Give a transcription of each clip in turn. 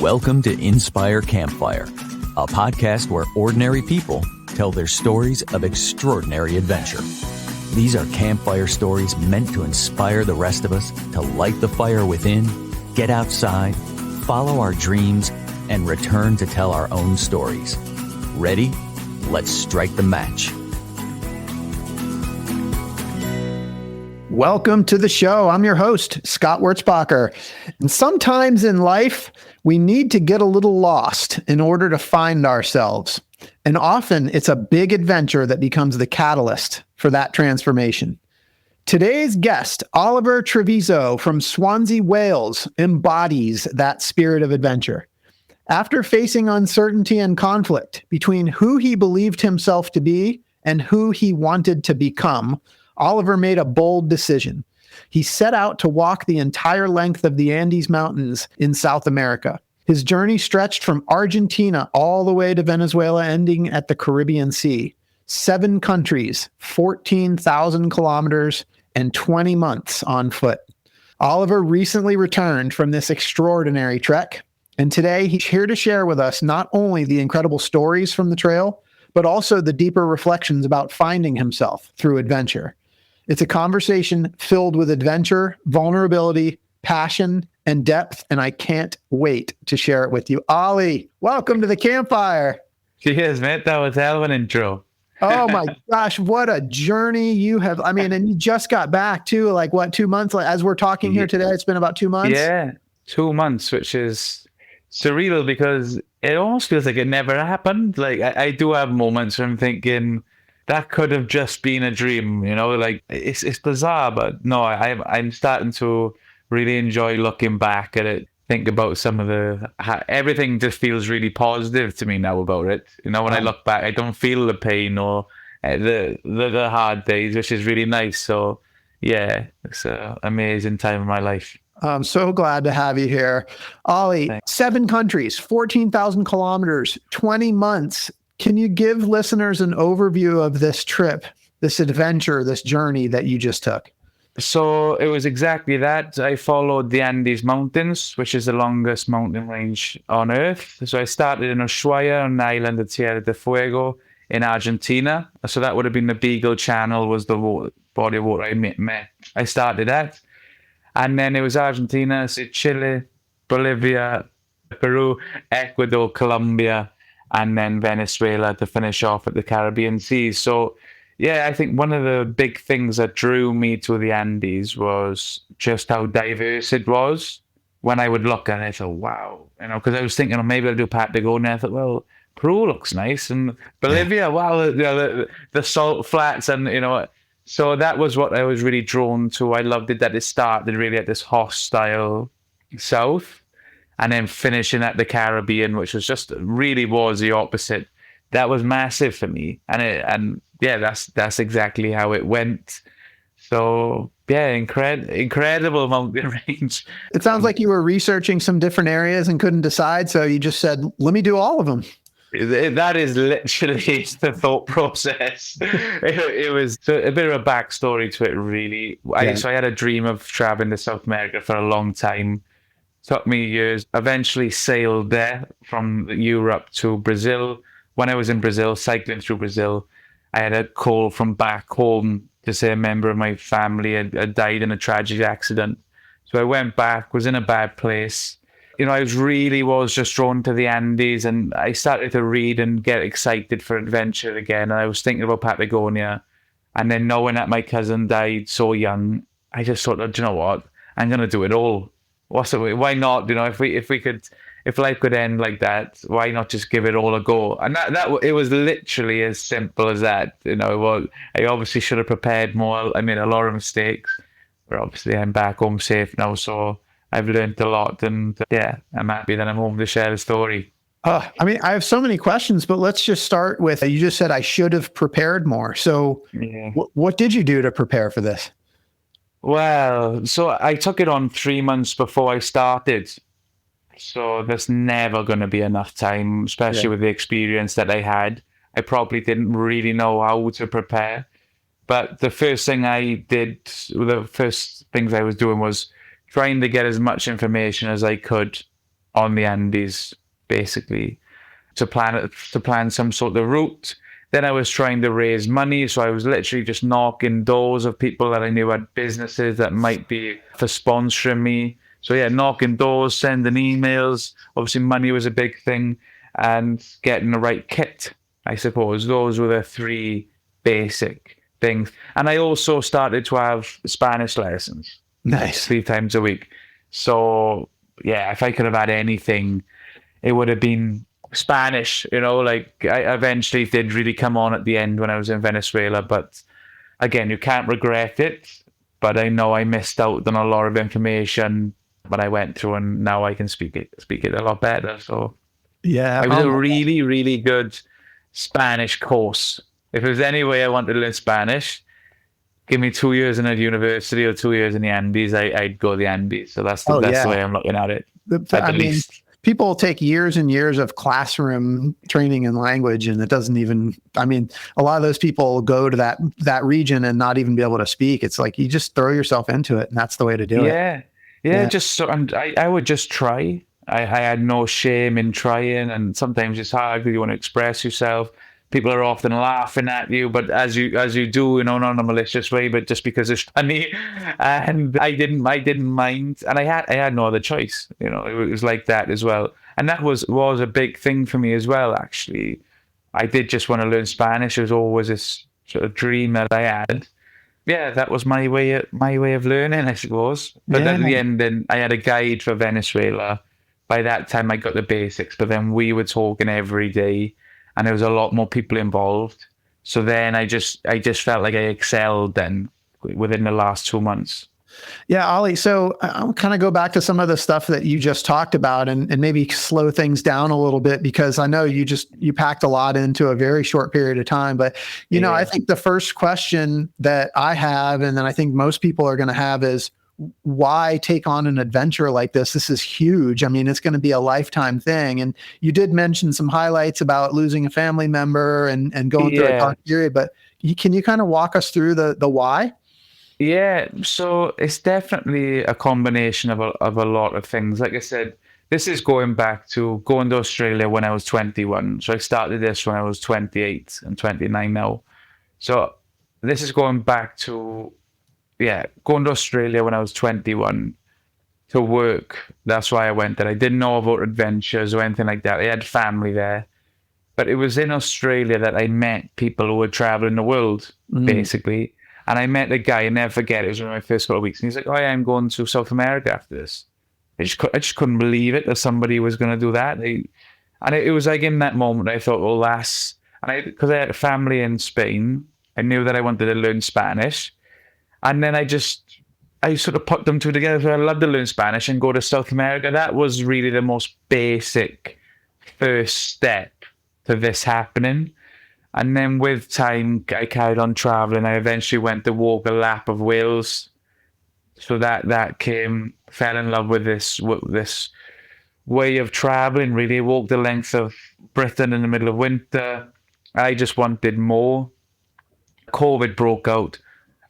Welcome to Inspire Campfire, a podcast where ordinary people tell their stories of extraordinary adventure. These are campfire stories meant to inspire the rest of us to light the fire within, get outside, follow our dreams, and return to tell our own stories. Ready? Let's strike the match. Welcome to the show. I'm your host, Scott Wurzbacher. And sometimes in life, we need to get a little lost in order to find ourselves. And often it's a big adventure that becomes the catalyst for that transformation. Today's guest, Oliver Treviso from Swansea, Wales, embodies that spirit of adventure. After facing uncertainty and conflict between who he believed himself to be and who he wanted to become, Oliver made a bold decision. He set out to walk the entire length of the Andes Mountains in South America. His journey stretched from Argentina all the way to Venezuela, ending at the Caribbean Sea. 7 countries, 14,000 kilometers, and 20 months on foot. Oliver recently returned from this extraordinary trek, and today he's here to share with us not only the incredible stories from the trail, but also the deeper reflections about finding himself through adventure. It's a conversation filled with adventure, vulnerability, passion, and depth, and I can't wait to share it with you. Ollie, welcome to the campfire. Cheers, mate. That was hell of an intro. Oh my gosh, what a journey you have. I mean, and you just got back too, 2 months? As we're talking here today, it's been about 2 months? Yeah, 2 months, which is surreal because it almost feels like it never happened. Like, I do have moments where I'm thinking, that could have just been a dream, like it's bizarre, but no, I'm starting to really enjoy looking back at it, think about some of everything just feels really positive to me now about it. When I look back, I don't feel the pain or the hard days, which is really nice. So yeah, it's an amazing time in my life. I'm so glad to have you here. Ollie, Thanks. 7 countries, 14,000 kilometers, 20 months. Can you give listeners an overview of this trip, this adventure, this journey that you just took? So it was exactly that. I followed the Andes Mountains, which is the longest mountain range on Earth. So I started in Ushuaia on the island of Tierra del Fuego in Argentina. So that would have been the Beagle Channel was the body of water I met. I started at. And then it was Argentina, Chile, Bolivia, Peru, Ecuador, Colombia, and then Venezuela to finish off at the Caribbean Sea. So, yeah, I think one of the big things that drew me to the Andes was just how diverse it was. When I would look at it, I thought, wow, because I was thinking, maybe I'll do Patagonia. I thought, well, Peru looks nice, and Bolivia, wow, the salt flats, and so that was what I was really drawn to. I loved it that it started really at this hostile south, and then finishing at the Caribbean, which was the opposite. That was massive for me, and that's exactly how it went. So yeah, incredible mountain range. It sounds like you were researching some different areas and couldn't decide, so you just said, "Let me do all of them." That is literally the thought process. It was a bit of a backstory to it, really. So I had a dream of traveling to South America for a long time. Took me years. Eventually sailed there from Europe to Brazil. When I was in Brazil, cycling through Brazil, I had a call from back home to say a member of my family had died in a tragic accident. So I went back, was in a bad place. I was just drawn to the Andes, and I started to read and get excited for adventure again. And I was thinking about Patagonia, and then knowing that my cousin died so young, I just thought, do you know what? I'm going to do it all. Why not? If life could end like that, why not just give it all a go? And that it was literally as simple as that. I obviously should have prepared more. I made a lot of mistakes, but obviously I'm back home safe now, so I've learned a lot, and I'm happy that I'm home to share the story. I have so many questions, but let's just start with, you just said I should have prepared more. So what did you do to prepare for this? Well, so I took it on 3 months before I started. So there's never going to be enough time, especially with the experience that I had. I probably didn't really know how to prepare. But the first things I was doing was trying to get as much information as I could on the Andes, basically, to plan some sort of route. Then I was trying to raise money, so I was literally just knocking doors of people that I knew had businesses that might be for sponsoring me. So yeah, knocking doors, sending emails. Obviously, money was a big thing, and getting the right kit, I suppose. Those were the three basic things. And I also started to have Spanish lessons. Nice. 3 times a week. So yeah, if I could have had anything, it would have been Spanish. Like I eventually did really come on at the end when I was in Venezuela, but again, you can't regret it. But I know I missed out on a lot of information that I went through, and now I can speak it a lot better. So Yeah. it was a really, really good Spanish course. If there's any way I wanted to learn Spanish, give me 2 years in a university or 2 years in the Andes, I'd go the Andes. So that's the way I'm looking at it. I mean, people take years and years of classroom training in language, and it doesn't even, I mean, a lot of those people go to that region and not even be able to speak. It's like you just throw yourself into it, and that's the way to do it. Yeah. I would just try. I had no shame in trying, and sometimes it's hard because you want to express yourself. People are often laughing at you, but as you do, not in a malicious way, but just because it's funny. And I didn't mind, and I had no other choice. It was like that as well, and that was a big thing for me as well. Actually, I did just want to learn Spanish. It was always this sort of dream that I had. Yeah, that was my way of learning, I suppose. But at the end, then I had a guide for Venezuela. By that time, I got the basics, but then we were talking every day, and there was a lot more people involved. So then I just felt like I excelled then within the last 2 months. Yeah, Ollie. So I'll kind of go back to some of the stuff that you just talked about and maybe slow things down a little bit, because I know you packed a lot into a very short period of time. But, I think the first question that I have, and then I think most people are going to have, is why take on an adventure like this? This is huge. I mean, it's going to be a lifetime thing. And you did mention some highlights about losing a family member and going through a dark period, but can you kind of walk us through the why? Yeah, so it's definitely a combination of a lot of things. Like I said, this is going back to going to Australia when I was 21. So I started this when I was 28 and 29 now. So this is going back to, going to Australia when I was 21 to work. That's why I went there. I didn't know about adventures or anything like that. I had family there. But it was in Australia that I met people who were traveling the world, basically. And I met a guy, I never forget, it was one of my first couple of weeks. And he's like, oh, yeah, I'm going to South America after this. I just couldn't believe it that somebody was going to do that. And it was like in that moment, I thought, well, because I had a family in Spain, I knew that I wanted to learn Spanish. And then I sort of put them two together. So I love to learn Spanish and go to South America. That was really the most basic first step to this happening. And then with time, I carried on traveling. I eventually went to walk a lap of Wales. So that fell in love with this way of traveling, really. I walked the length of Britain in the middle of winter. I just wanted more. COVID broke out.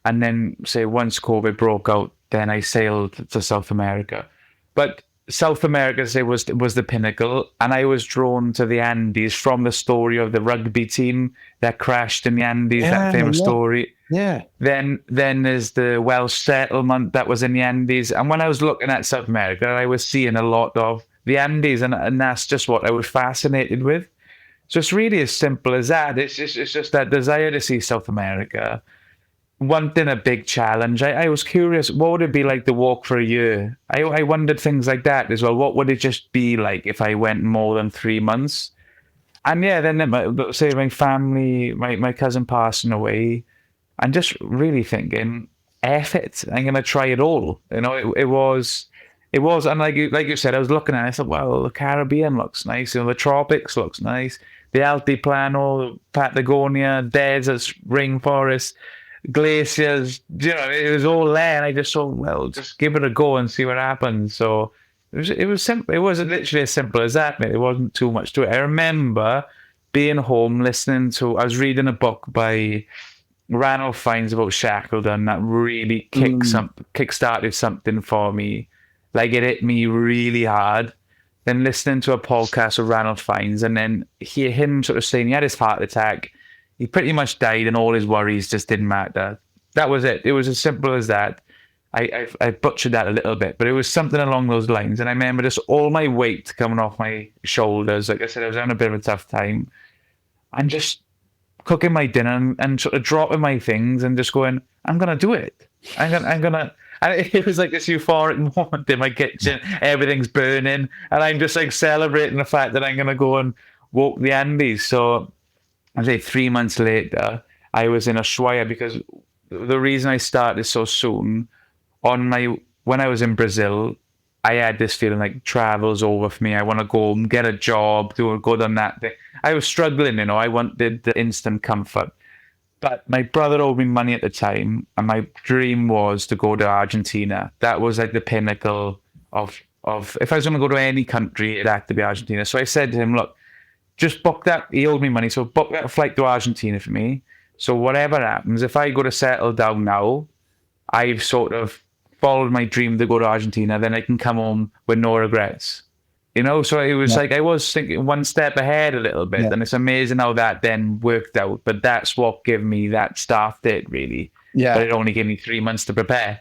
And then, once COVID broke out, then I sailed to South America. But South America, was the pinnacle, and I was drawn to the Andes from the story of the rugby team that crashed in the Andes, that famous story. Yeah. Then there's the Welsh settlement that was in the Andes, and when I was looking at South America, I was seeing a lot of the Andes, and that's just what I was fascinated with. So it's really as simple as that. It's just that desire to see South America. Wanting a big challenge. I was curious, what would it be like to walk for a year? I wondered things like that as well. What would it just be like if I went more than 3 months? And then my family, my cousin passing away, and just really thinking, F it, I'm going to try it all. It was, and like you said, I was looking at it, I thought, well, the Caribbean looks nice, the tropics looks nice, the Altiplano, Patagonia, deserts, rainforests, glaciers, it was all there, and I just thought, well, just give it a go and see what happens. So it was simple. It was literally as simple as that. It wasn't too much to it. I remember being home listening to, I was reading a book by Ranulph Fiennes about Shackleton that really kickstarted something for me. Like, it hit me really hard. then listening to a podcast of Ranulph Fiennes, and then hear him sort of saying he had his heart attack, he pretty much died, and all his worries just didn't matter. That was it. It was as simple as that. I butchered that a little bit, but it was something along those lines. And I remember just all my weight coming off my shoulders. Like I said, I was having a bit of a tough time. And just cooking my dinner and sort of dropping my things and just going, I'm going to do it. I'm gonna. And it was like this euphoric moment in my kitchen. Everything's burning. And I'm just like celebrating the fact that I'm going to go and walk the Andes. So I'd say 3 months later, I was in Ushuaia, because the reason I started so soon, when I was in Brazil, I had this feeling like travel's over for me. I want to go and get a job, go down that thing. I was struggling, I wanted the instant comfort. But my brother owed me money at the time, and my dream was to go to Argentina. That was like the pinnacle of if I was going to go to any country, it had to be Argentina. So I said to him, look, just book that. He owed me money, so book that flight to Argentina for me. So whatever happens, if I go to settle down now, I've sort of followed my dream to go to Argentina, then I can come home with no regrets. So it was like I was thinking one step ahead a little bit, and it's amazing how that then worked out. But that's what gave me that start date, really. Yeah. But it only gave me 3 months to prepare.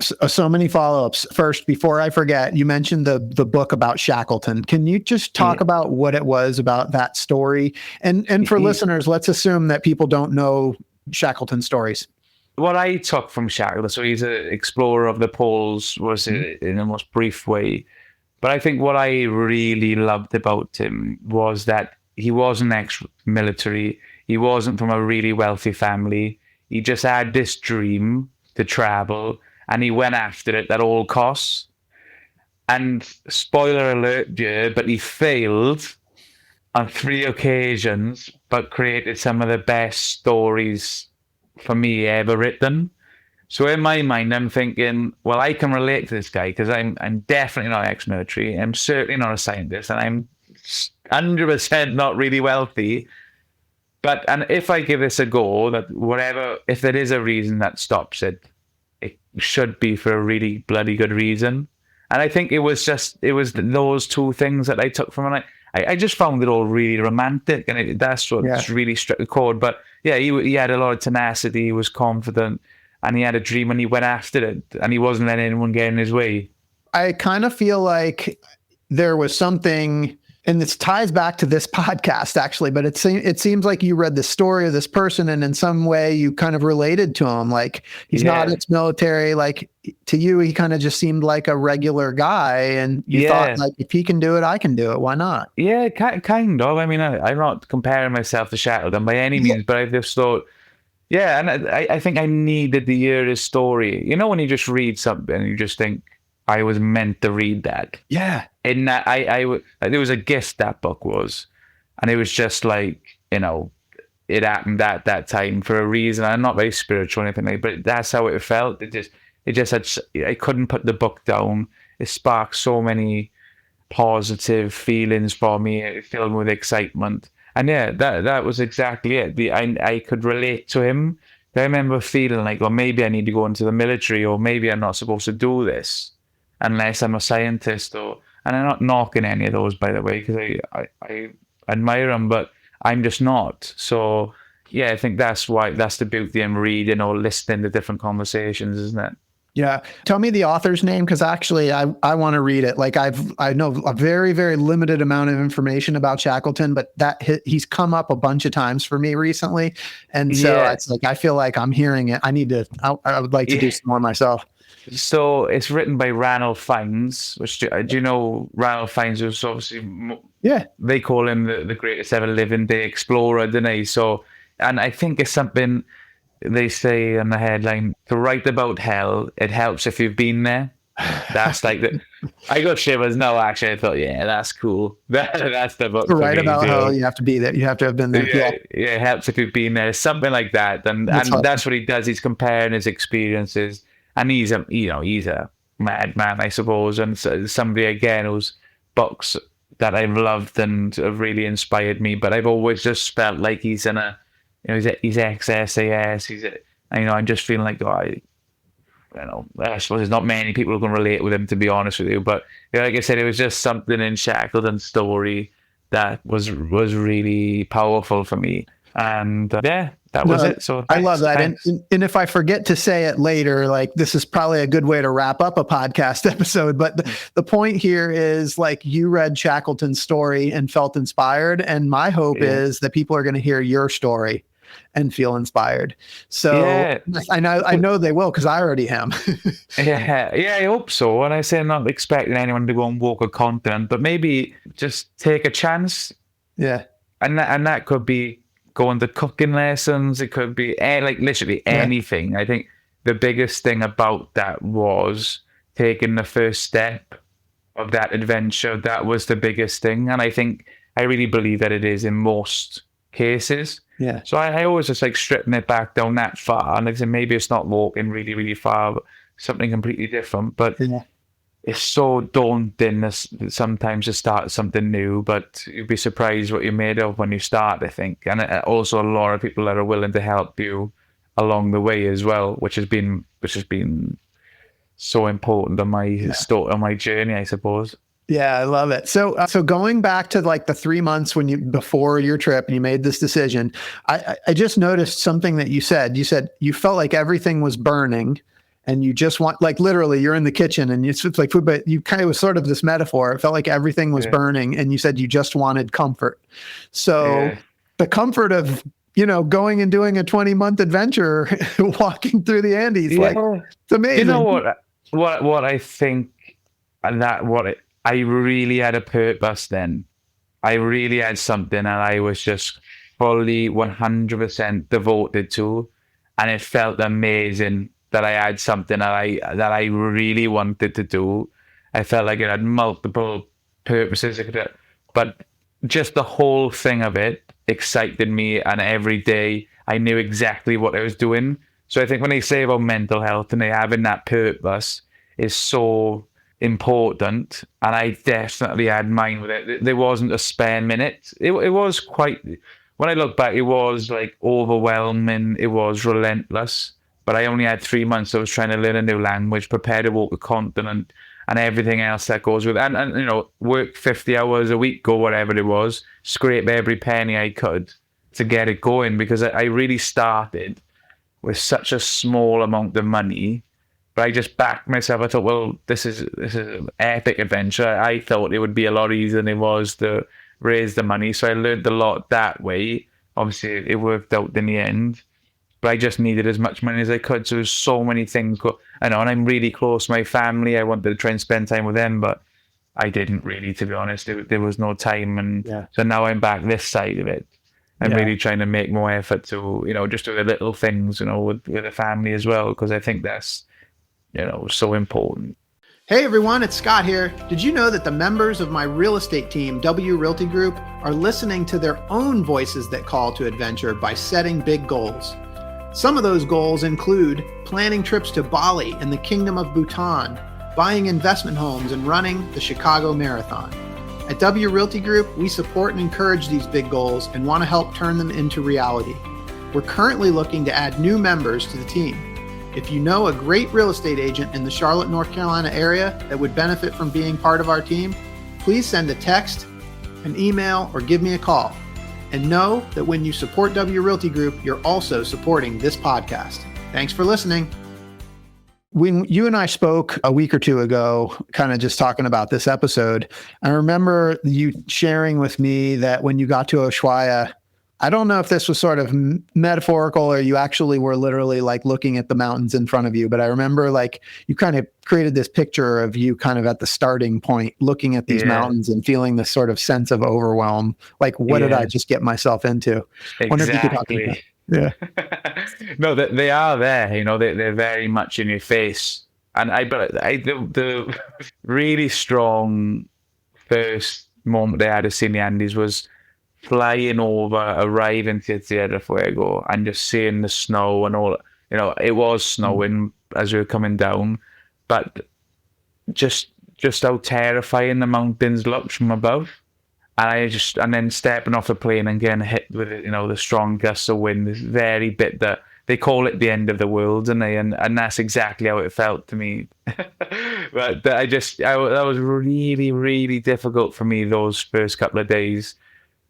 So many follow-ups. First, before I forget, you mentioned the book about Shackleton. Can you just talk about what it was about that story? And for listeners, let's assume that people don't know Shackleton's stories. What I took from Shackleton, so he's an explorer of the poles, was in a most brief way. But I think what I really loved about him was that he wasn't ex-military. He wasn't from a really wealthy family. He just had this dream to travel, and he went after it at all costs. And spoiler alert, but he failed on 3 occasions, but created some of the best stories for me ever written. So in my mind, I'm thinking, well, I can relate to this guy, because I'm definitely not ex-military. I'm certainly not a scientist, and I'm 100% not really wealthy. And if I give this a go, if there is a reason that stops it, it should be for a really bloody good reason. And I think it was those 2 things that I took from it. I just found it all really romantic, and that's what really struck a chord. But yeah, he had a lot of tenacity, he was confident, and he had a dream, and he went after it, and he wasn't letting anyone get in his way. I kind of feel like there was something, and this ties back to this podcast actually, but it seems like you read the story of this person, and in some way you kind of related to him. Like he's not ex-military, like to you, he kind of just seemed like a regular guy, and you thought, like, if he can do it, I can do it. Why not? Yeah, kind of. I mean, I'm not comparing myself to Shackleton by any means, but I just thought, and I think I needed to hear his story. When you just read something and you just think, I was meant to read that. Yeah. And that there was a gift, that book was. And it was just like, it happened at that time for a reason. I'm not very spiritual or anything like that, but that's how it felt. It just had, I couldn't put the book down. It sparked so many positive feelings for me. It filled me with excitement. And that was exactly it. I could relate to him. I remember feeling like, well, maybe I need to go into the military, or maybe I'm not supposed to do this unless I'm a scientist. And I'm not knocking any of those, by the way, because I admire them, but I'm just not. So I think that's the beauty in reading or listening to different conversations, isn't it? Yeah. Tell me the author's name, because actually I want to read it. Like I know a very, very limited amount of information about Shackleton, but he's come up a bunch of times for me recently. And so it's like, I feel like I'm hearing it. I would like to do some more myself. So it's written by Ranulph Fiennes, which do you know Ranulph Fiennes was obviously, they call him the greatest ever living day explorer, don't they? So, and I think it's something they say on the headline, to write about hell, it helps if you've been there. That's like I got shivers. No, actually, I thought, that's cool. That's the book. To write about hell, you have to be there. You have to have been there. Yeah, it helps if you've been there. Something like that. And that's what he does. He's comparing his experiences. And he's a madman, I suppose. And somebody, again, whose books that I've loved and have really inspired me. But I've always just felt like he's in he's ex-SAS. I'm just feeling like, I suppose there's not many people who can relate with him, to be honest with you. But like I said, it was just something in Shackleton's story that was really powerful for me. And that was it. So I love that. Thanks. And if I forget to say it later, like, this is probably a good way to wrap up a podcast episode. But the point here is, like, you read Shackleton's story and felt inspired. And my hope is that people are going to hear your story and feel inspired. So I know they will, because I already am. I hope so. And I say I'm not expecting anyone to go and walk a continent, but maybe just take a chance. Yeah. And that could be going to cooking lessons. It could be like literally anything. I think the biggest thing about that was taking the first step of that adventure. That was the biggest thing. And I really believe that it is in most cases. Yeah. So I always just like stripping it back down that far. And like I said, maybe it's not walking really, really far, but something completely different. But it's so daunting sometimes to start something new, but you'd be surprised what you're made of when you start, I think. And also a lot of people that are willing to help you along the way as well, which has been so important on my journey, I suppose. Yeah, I love it. So going back to like the 3 months before your trip and you made this decision, I just noticed something that you said. You said you felt like everything was burning and you just want, like, literally you're in the kitchen and it's like food, but you kind of was sort of this metaphor. It felt like everything was burning and you said you just wanted comfort. So the comfort of, going and doing a 20-month adventure, walking through the Andes, like, it's amazing. You know what I think, and I really had a purpose then. I really had something and I was just fully 100% devoted to, and it felt amazing that I had something that I really wanted to do. I felt like it had multiple purposes, but just the whole thing of it excited me, and every day I knew exactly what I was doing. So I think when they say about mental health and they having that purpose is so important, and I definitely had mine with it. There wasn't a spare minute. It was quite, when I look back, it was like overwhelming. It was relentless. But I only had 3 months. I was trying to learn a new language, prepare to walk a continent, and everything else that goes with it. And work 50 hours a week or whatever it was, scrape every penny I could to get it going, because I really started with such a small amount of money. But I just backed myself. I thought, well, this is an epic adventure. I thought it would be a lot easier than it was to raise the money. So I learned a lot that way. Obviously, it worked out in the end. But I just needed as much money as I could. So there's so many things. And I'm really close to my family. I wanted to try and spend time with them, but I didn't really, to be honest. There was no time. And so now I'm back this side of it. I'm really trying to make more effort to, just do the little things, with the family as well, because I think that's, so important. Hey everyone, it's Scott here. Did you know that the members of my real estate team, W Realty Group, are listening to their own voices that call to adventure by setting big goals? Some of those goals include planning trips to Bali and the Kingdom of Bhutan, buying investment homes, and running the Chicago Marathon. At W Realty Group, we support and encourage these big goals and want to help turn them into reality. We're currently looking to add new members to the team. If you know a great real estate agent in the Charlotte, North Carolina area that would benefit from being part of our team, please send a text, an email, or give me a call. And know that when you support W Realty Group, you're also supporting this podcast. Thanks for listening. When you and I spoke a week or two ago, kind of just talking about this episode, I remember you sharing with me that when you got to Ushuaia, I don't know if this was sort of metaphorical or you actually were literally like looking at the mountains in front of you, but I remember like you kind of created this picture of you kind of at the starting point, looking at these mountains and feeling this sort of sense of overwhelm. Like, what did I just get myself into? Exactly. Wonder if you could talk about that. No, they are there, they're very much in your face. And the really strong first moment I had of seeing the Andes was flying over, arriving to Tierra del Fuego, and just seeing the snow and all. It was snowing as we were coming down, but just how terrifying the mountains looked from above. And then stepping off the plane and getting hit with the strong gusts of wind, this very bitter. they call it the end of the world, and and that's exactly how it felt to me. But that was really, really difficult for me those first couple of days,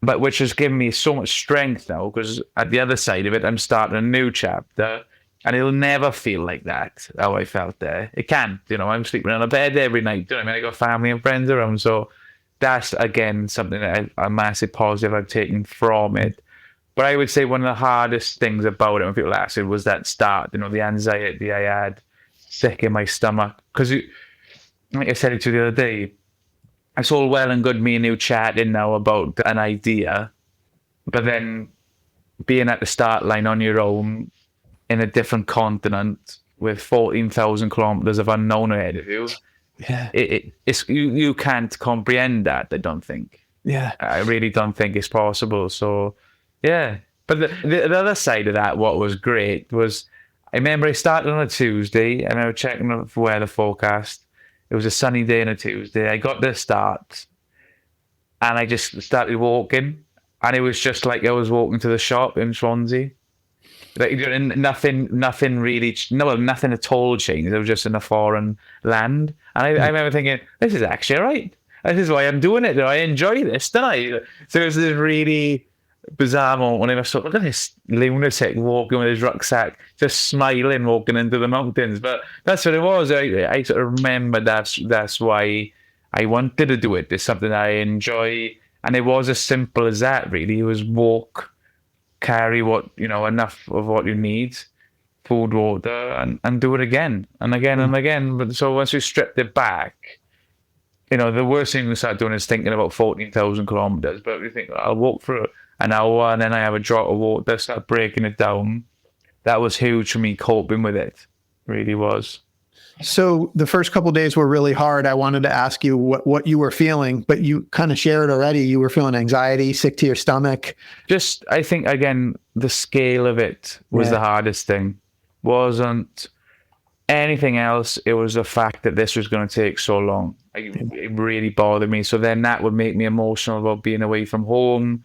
but which has given me so much strength now, because at the other side of it, I'm starting a new chapter, and it'll never feel like that, how I felt there. It can't, I'm sleeping on a bed every night. Do you know what I mean? I got family and friends around, so that's, again, something that a massive positive I've taken from it. But I would say one of the hardest things about it, when people ask it, was that start, the anxiety I had, sick in my stomach. Because, like I said to you the other day, it's all well and good me and you chatting now about an idea, but then being at the start line on your own in a different continent with 14,000 kilometers of unknown ahead of you, it's you can't comprehend that, I don't think. Yeah. I really don't think it's possible. So, yeah. But the other side of that, what was great was, I remember I started on a Tuesday, and I was checking the weather forecast. It was a sunny day on a Tuesday. I got the start, and I just started walking, and it was just like I was walking to the shop in Swansea. Like, nothing really, nothing at all changed. I was just in a foreign land, and I remember thinking, this is actually right. This is why I'm doing it. I enjoy this, don't I? So it was this really bizarre moment when I thought, look at this lunatic walking with his rucksack, just smiling, walking into the mountains. But that's what it was. I sort of remember that's why I wanted to do it. It's something I enjoy, and it was as simple as that. Really, it was walk, carry enough of what you need, food, water, and do it again and again and again. But so once we stripped it back, the worst thing we start doing is thinking about 14,000 kilometers. But we think, I'll walk for an hour, and then I have a drop of water, start breaking it down. That was huge for me, coping with it. Really was. So the first couple of days were really hard. I wanted to ask you what you were feeling, but you kind of shared already. You were feeling anxiety, sick to your stomach. Just, I think, again, the scale of it was the hardest thing. Wasn't anything else. It was the fact that this was going to take so long. It really bothered me. So then that would make me emotional about being away from home,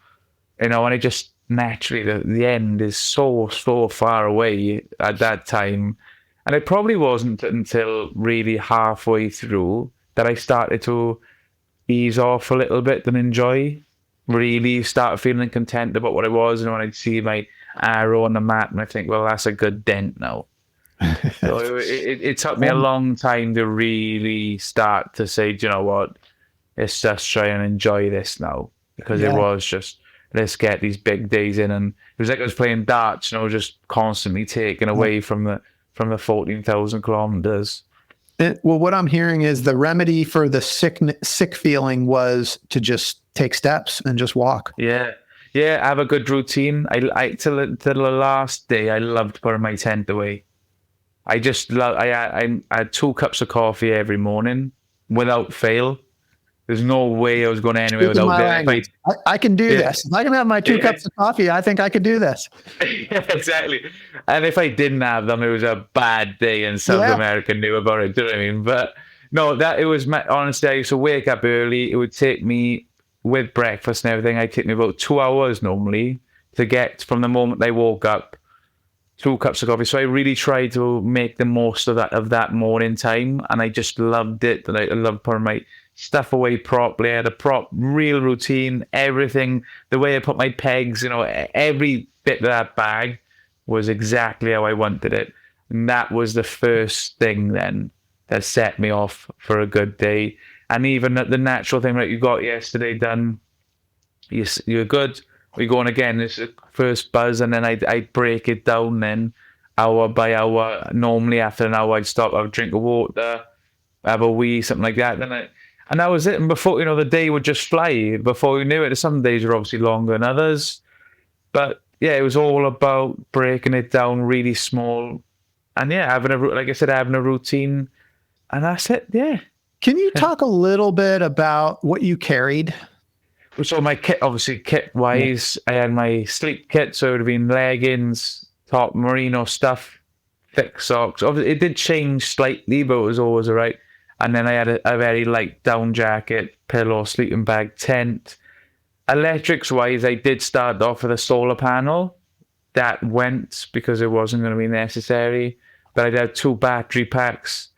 and it just naturally, the end is so far away at that time. And it probably wasn't until really halfway through that I started to ease off a little bit and enjoy, really start feeling content about what I was. And when I'd see my arrow on the map, and I think, well, that's a good dent now. So it took me a long time to really start to say, do you know what, let's just try and enjoy this now. Because it was just, let's get these big days in. And it was like I was playing darts, just constantly taken away from the 14,000 kilometers. Well, what I'm hearing is the remedy for the sick feeling was to just take steps and just walk. Yeah. Have a good routine. I till the last day, I loved putting my tent away. I just I had 2 cups of coffee every morning without fail. There's no way I was going anywhere without that. I can do this. If I can have my 2 cups of coffee, I think I could do this. Yeah, exactly. And if I didn't have them, it was a bad day, and South America knew about it. Do you know what I mean? But no, it was honestly, I used to wake up early. It would take me, with breakfast and everything, it'd take me about 2 hours normally to get from the moment I woke up, 2 cups of coffee. So I really tried to make the most of that morning time, and I just loved it. And I loved putting my stuff away properly. I had a real routine. Everything, the way I put my pegs, every bit of that bag was exactly how I wanted it. And that was the first thing then that set me off for a good day. And even the natural thing that you got yesterday done, you're good. We're going again. It's the first buzz, and then I'd break it down then hour by hour. Normally after an hour I'd stop, I'd drink a water, have a wee, something like that. And that was it. And before, the day would just fly. Before you knew it, some days were obviously longer than others. But yeah, it was all about breaking it down really small. And yeah, having a routine. And that's it, yeah. Can you talk a little bit about what you carried? So my kit, obviously kit-wise, I had my sleep kit. So it would have been leggings, top merino stuff, thick socks. Obviously, it did change slightly, but it was always all right. And then I had a very light down jacket, pillow, sleeping bag, tent. Electrics-wise, I did start off with a solar panel. that went because it wasn't going to be necessary. But I'd have 2 battery packs,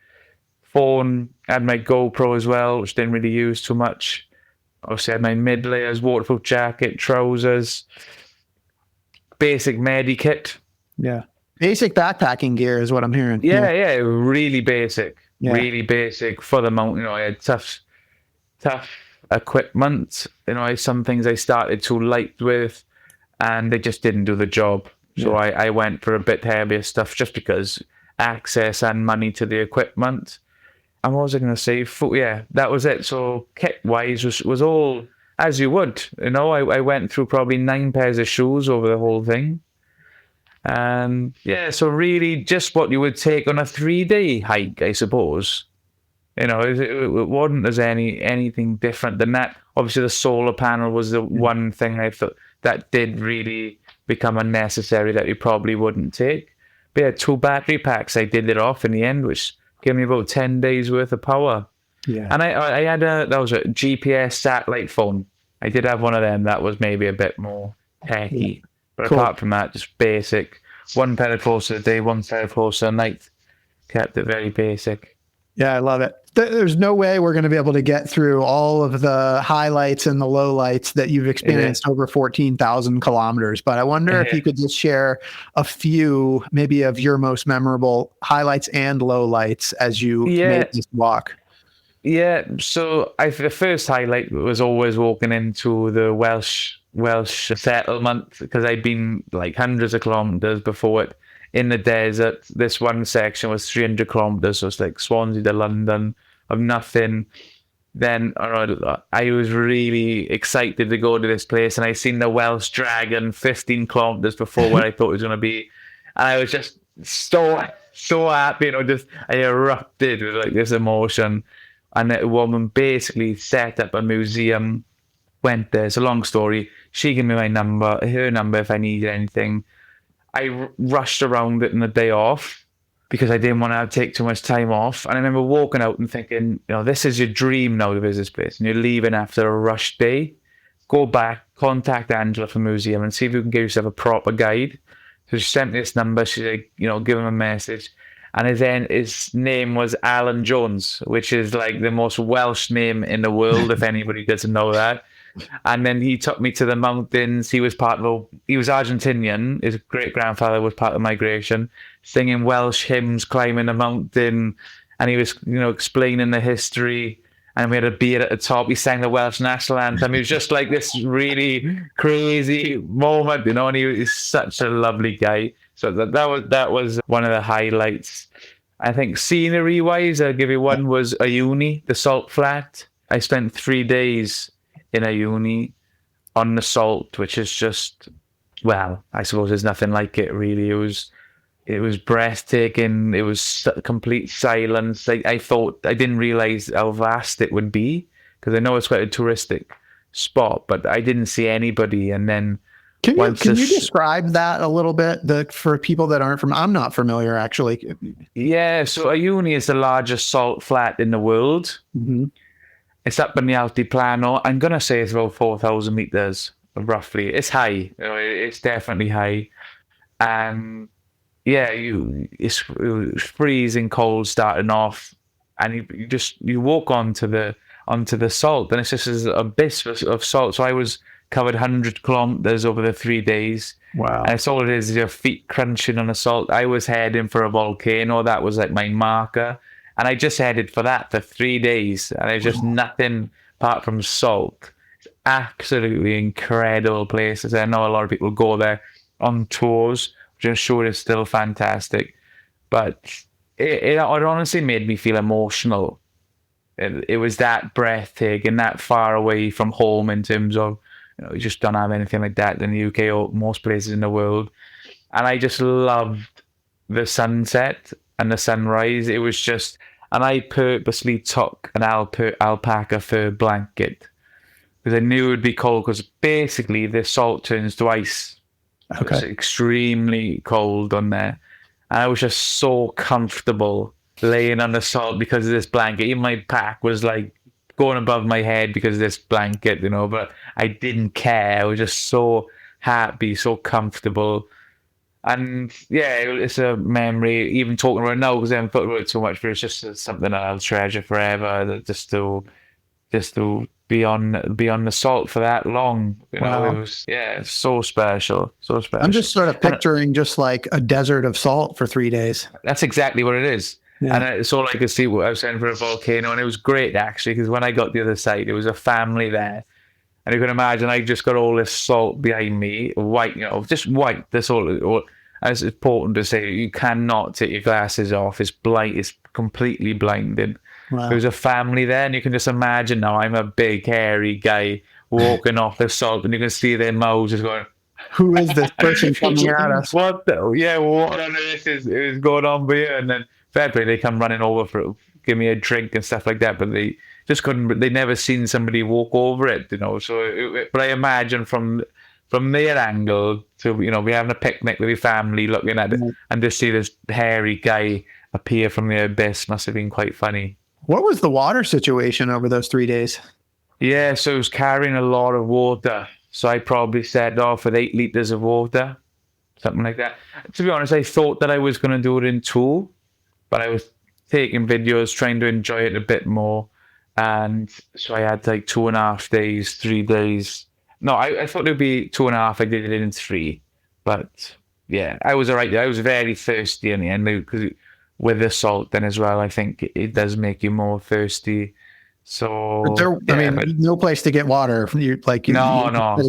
phone, had my GoPro as well, which didn't really use too much. Obviously, I had my mid layers, waterproof jacket, trousers, basic medikit. Yeah. Basic backpacking gear is what I'm hearing. Yeah, really basic. Yeah. Really basic for the mountain. I had tough equipment. Some things I started too light with, and they just didn't do the job. So I went for a bit heavier stuff just because access and money to the equipment. And what was I going to say? That was it. So kit-wise was all as you would. I went through probably 9 pairs of shoes over the whole thing. And so really just what you would take on a 3-day hike, I suppose. It wasn't as anything different than that. Obviously, the solar panel was the one thing I thought that did really become unnecessary that you probably wouldn't take. But yeah, 2 battery packs, I did it off in the end, which gave me about 10 days worth of power. Yeah. And I had that was a GPS satellite phone. I did have one of them that was maybe a bit more techy. Yeah. But cool. Apart from that, just basic. 1 pair of clothes a day, 1 pair of clothes a night. Kept it very basic. Yeah, I love it. There's no way we're going to be able to get through all of the highlights and the lowlights that you've experienced over 14,000 kilometers. But I wonder if you could just share a few, maybe of your most memorable highlights and lowlights as you made this walk. Yeah. So the first highlight was always walking into the Welsh settlement, because I'd been like hundreds of kilometers before it. In the desert, this one section was 300 kilometers, so it's like Swansea to London of nothing. Then I was really excited to go to this place, and I seen the Welsh Dragon 15 kilometers before where I thought it was going to be, and I was just so happy. I erupted with like this emotion, and a woman basically set up a museum. Went there. It's a long story. She gave me her number if I needed anything. I rushed around it in the day off because I didn't want to take too much time off. And I remember walking out and thinking, this is your dream now to visit this place. And you're leaving after a rushed day. Go back, contact Angela from the museum and see if you can give yourself a proper guide. So she sent me this number. She said, give him a message. And then his name was Alan Jones, which is like the most Welsh name in the world, if anybody doesn't know that. And then he took me to the mountains. He was Argentinian. His great-grandfather was part of the migration, singing Welsh hymns, climbing a mountain. And he was, explaining the history. And we had a beer at the top. He sang the Welsh national anthem. It was just like this really crazy moment, and he was such a lovely guy. So that was one of the highlights. I think scenery-wise, I'll give you one, was Uyuni, the salt flat. I spent 3 days in Uyuni on the salt, which is just, I suppose there's nothing like it really. It was breathtaking. It was complete silence. I didn't realize how vast it would be, because I know it's quite a touristic spot, but I didn't see anybody. And then can you describe that a little bit for people that aren't I'm not familiar actually. Yeah, so Uyuni is the largest salt flat in the world. Mm-hmm. It's up in the Altiplano. I'm going to say it's about 4,000 meters, roughly. It's high. It's definitely high. And it's freezing cold starting off. And you walk onto the salt, and it's just this abyss of salt. So I was covered 100 kilometers over the 3 days. Wow. And it's all it is your feet crunching on the salt. I was heading for a volcano. That was like my marker. And I just headed for that for 3 days. And there's just nothing apart from salt. It's absolutely incredible places. I know a lot of people go there on tours, which I'm sure is still fantastic. But it honestly made me feel emotional. It was that breathtaking, that far away from home in terms of, you just don't have anything like that in the UK or most places in the world. And I just loved the sunset and the sunrise. It was just, and I purposely took an alpaca fur blanket because I knew it would be cold, because basically the salt turns to ice. Okay. It's extremely cold on there. And I was just so comfortable laying on the salt because of this blanket. Even my pack was like going above my head because of this blanket, but I didn't care. I was just so happy, so comfortable. And yeah, it's a memory. Even talking about it now, because I haven't thought about it so much, but it's just something that I'll treasure forever. Just to be on the salt for that long. It Wow. was, yeah, so special, so I'm special. just sort of And picturing just like a desert of salt for 3 days. that's exactly what it is. Yeah. And it's all I could see what I was saying for a volcano, and it was great actually, because when I got the other side, there was a family there. And you can imagine I just got all this salt behind me, white, just white. That's all. And it's important to say you cannot take your glasses off. It's blind. It's completely blinding. Wow. There was a family there, and you can just imagine now. I'm a big hairy guy walking off the salt, and you can see their mouths just going. Who is this person coming at us? What the? Yeah, what on earth is going on here? And then fair play, they come running over for give me a drink and stuff like that, but they just couldn't. They never seen somebody walk over it, So, but I imagine from their angle to be having a picnic with your family, looking at it, and just see this hairy guy appear from the abyss must have been quite funny. What was the water situation over those 3 days? Yeah, so it was carrying a lot of water. So I probably set off with 8 liters of water, something like that. To be honest, I thought that I was going to do it in 2, but I was taking videos, trying to enjoy it a bit more. And so I had like 2.5 days, 3 days. No, I thought it would be 2.5. I did it in 3. But yeah, I was all right. I was very thirsty in the end because with the salt then as well, I think it does make you more thirsty. So no place to get water. No,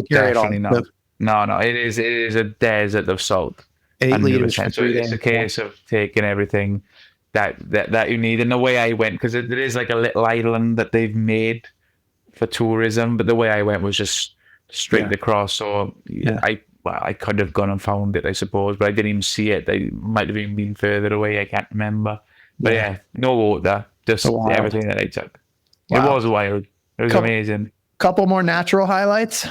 definitely not. No, it is a desert of salt. 8 liters for 3 So days. it's a case of taking everything that you need. And the way I went, because there is like a little island that they've made for tourism, but the way I went was just straight across. So I could have gone and found it, I suppose, but I didn't even see it. They might have even been further away. I can't remember. But yeah, no water, just everything that I took. Wow. It was wild. It was amazing. Couple more natural highlights.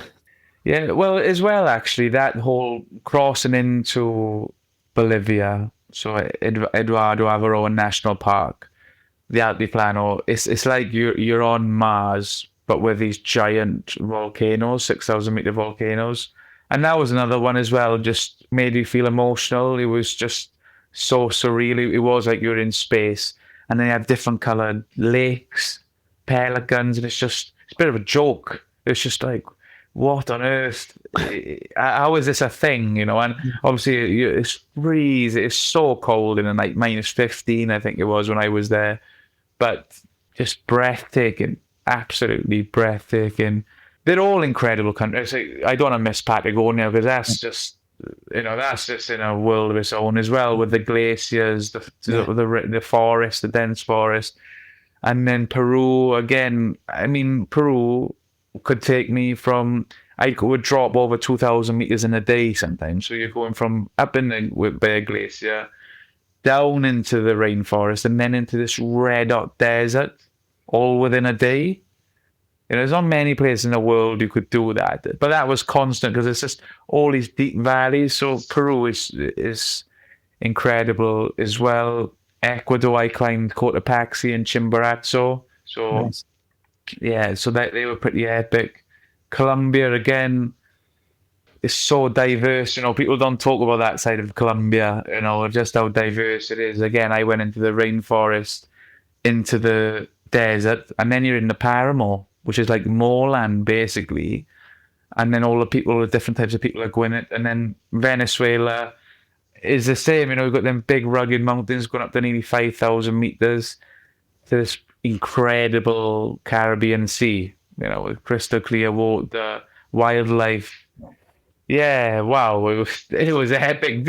Yeah, well, as well, actually, that whole crossing into Bolivia, so Eduardo Averón National Park, the Altiplano, it's like you're on Mars, but with these giant volcanoes, 6,000-meter volcanoes. And that was another one as well, just made you feel emotional. It was just so surreal. It was like you're in space. And then you have different colored lakes, pelicans, and it's a bit of a joke. It's just like, what on earth? How is this a thing? And obviously it's freezing. It's so cold in the night, -15, I think it was when I was there. But just breathtaking, absolutely breathtaking. They're all incredible countries. I don't want to miss Patagonia because that's just in a world of its own as well, with the glaciers, the forest, the dense forest. And then Peru, again, I mean, Peru could take me from, I would drop over 2,000 meters in a day sometimes. So you're going from up in the Bear Glacier, down into the rainforest, and then into this red hot desert, all within a day. There's not many places in the world you could do that. But that was constant because it's just all these deep valleys. So Peru is incredible as well. Ecuador, I climbed Cotopaxi and Chimborazo. So, nice. Yeah, so they were pretty epic. Colombia, again, is so diverse. People don't talk about that side of Colombia, just how diverse it is. Again, I went into the rainforest, into the desert, and then you're in the Paramo, which is like moorland, basically. And then all the different types of people are going it. And then Venezuela is the same. We've got them big rugged mountains going up to nearly 5,000 meters to this incredible Caribbean Sea, with crystal clear water, wildlife. Yeah, wow. It was epic.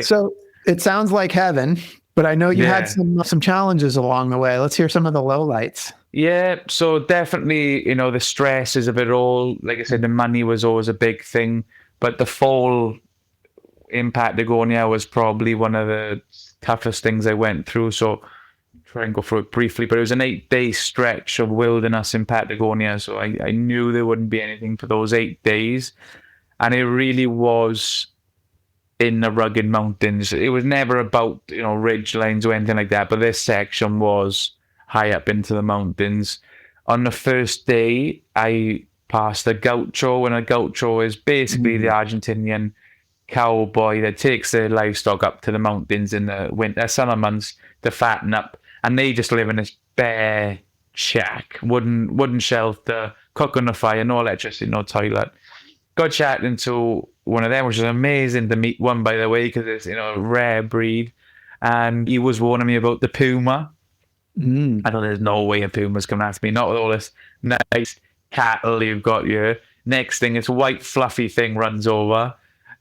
So it sounds like heaven, but I know you had some challenges along the way. Let's hear some of the lowlights. Yeah, so definitely, the stresses of it all. Like I said, the money was always a big thing, but the fall in Patagonia was probably one of the toughest things I went through. So try and go through it briefly, but it was an 8-day stretch of wilderness in Patagonia. So I knew there wouldn't be anything for those 8 days. And it really was in the rugged mountains. It was never about, ridge lines or anything like that, but this section was high up into the mountains. On the first day, I passed a gaucho, and a gaucho is basically the Argentinian cowboy that takes their livestock up to the mountains in the winter, summer months to fatten up, and they just live in this bare shack, wooden shelter, cook on the fire, no electricity, no toilet. Got chatting to one of them, which is amazing to meet one, by the way, because it's, a rare breed. And he was warning me about the puma. I know there's no way a puma's coming after me, not with all this nice cattle you've got here. Next thing, this white fluffy thing runs over.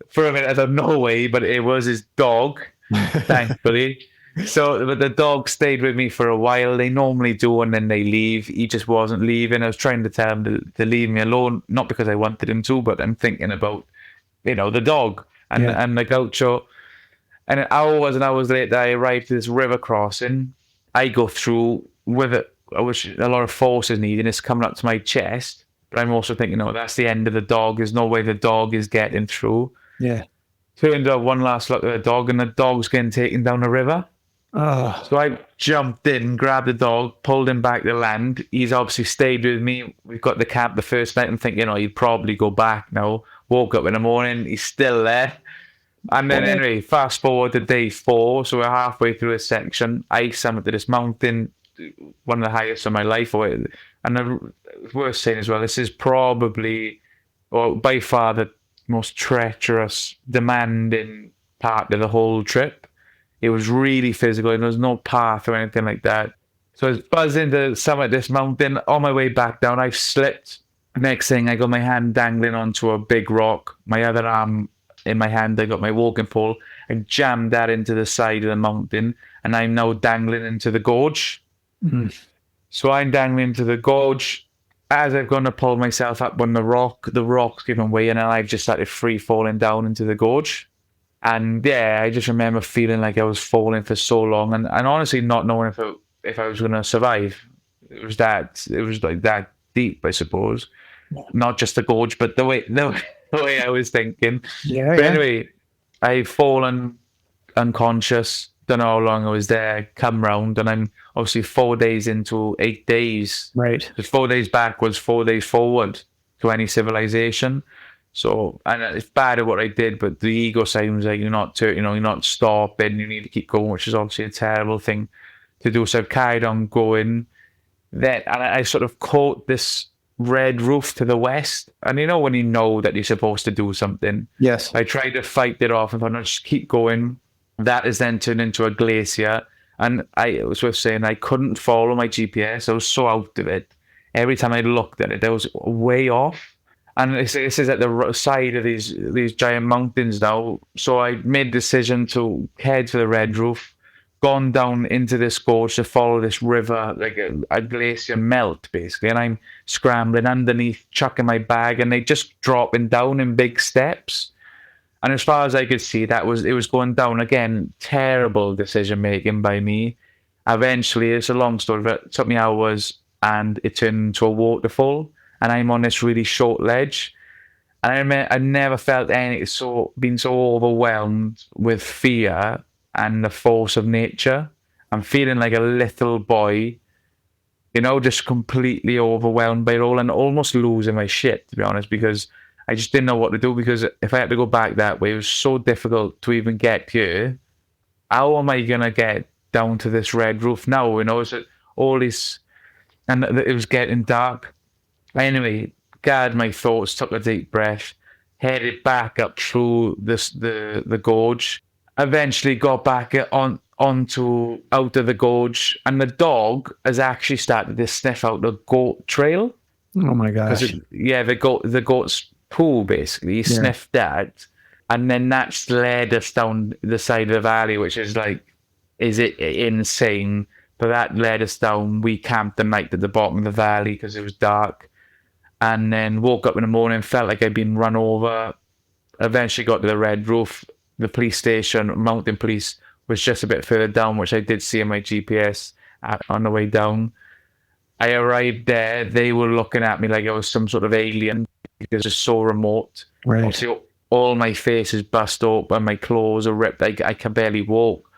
For a minute, I thought, no way, but it was his dog, thankfully. So, but the dog stayed with me for a while. They normally do, and then they leave. He just wasn't leaving. I was trying to tell him to leave me alone, not because I wanted him to, but I'm thinking about, the dog and the gaucho. And hours and hours later, I arrived at this river crossing. I go through with it, which a lot of force is needed. It's coming up to my chest, but I'm also thinking, that's the end of the dog. There's no way the dog is getting through. Yeah. Turned up one last look at the dog, and the dog's getting taken down the river. Oh. So I jumped in, grabbed the dog, pulled him back to land. He's obviously stayed with me. We've got the camp the first night and thinking, he'd probably go back now. Woke up in the morning, he's still there. And then anyway, fast forward to day 4. So we're halfway through a section. I summited this mountain, one of the highest of my life. And the worst thing as well, this is probably, or by far, the most treacherous, demanding part of the whole trip. It was really physical, and there was no path or anything like that. So I was buzzing to summit this mountain. On my way back down, I slipped. Next thing, I got my hand dangling onto a big rock. My other arm in my hand, I got my walking pole. I jammed that into the side of the mountain, and I'm now dangling into the gorge. So I'm dangling into the gorge. As I've gone to pull myself up on the rock's giving way, and then I've just started free falling down into the gorge. And yeah, I just remember feeling like I was falling for so long, and honestly not knowing if I was going to survive. It was like that deep, I suppose. Not just the gorge, but the way I was thinking. But anyway, I've fallen unconscious. Don't know how long I was there. Come round, and I'm obviously 4 days into 8 days. Right. Because 4 days backwards, 4 days forward to any civilization. So, and it's bad at what I did, but the ego side was like, you're not stopping, you need to keep going, which is obviously a terrible thing to do. So I've carried on going. And I sort of caught this red roof to the west. And when you know that you're supposed to do something. Yes. I tried to fight it off and thought, no, just keep going. That is then turned into a glacier. And it was worth saying, I couldn't follow my GPS. I was so out of it. Every time I looked at it, I was way off. And this is at the side of these giant mountains now. So I made the decision to head to the red roof, gone down into this gorge to follow this river, like a glacier melt, basically. And I'm scrambling underneath, chucking my bag, and they just dropping down in big steps. And as far as I could see, it was going down again. Terrible decision making by me. Eventually, it's a long story, but it took me hours, and it turned into a waterfall. And I'm on this really short ledge. And I never felt been so overwhelmed with fear and the force of nature. I'm feeling like a little boy, just completely overwhelmed by it all and almost losing my shit, to be honest, because I just didn't know what to do. Because if I had to go back that way, it was so difficult to even get here. How am I going to get down to this red roof now? Is it all this, and it was getting dark. Anyway, gathered my thoughts, took a deep breath, headed back up through the gorge. Eventually got back out of the gorge, and the dog has actually started to sniff out the goat trail. Oh my gosh! The goat's poo basically. He sniffed that, and then that's led us down the side of the valley, which is like, is it insane? But that led us down. We camped the night at the bottom of the valley because it was dark. And then woke up in the morning, felt like I'd been run over. Eventually got to the red roof. The police station, mountain police, was just a bit further down, which I did see in my GPS on the way down. I arrived there. They were looking at me like I was some sort of alien because it was so remote. Right. Obviously, all my face is bust open, my clothes are ripped. I can barely walk.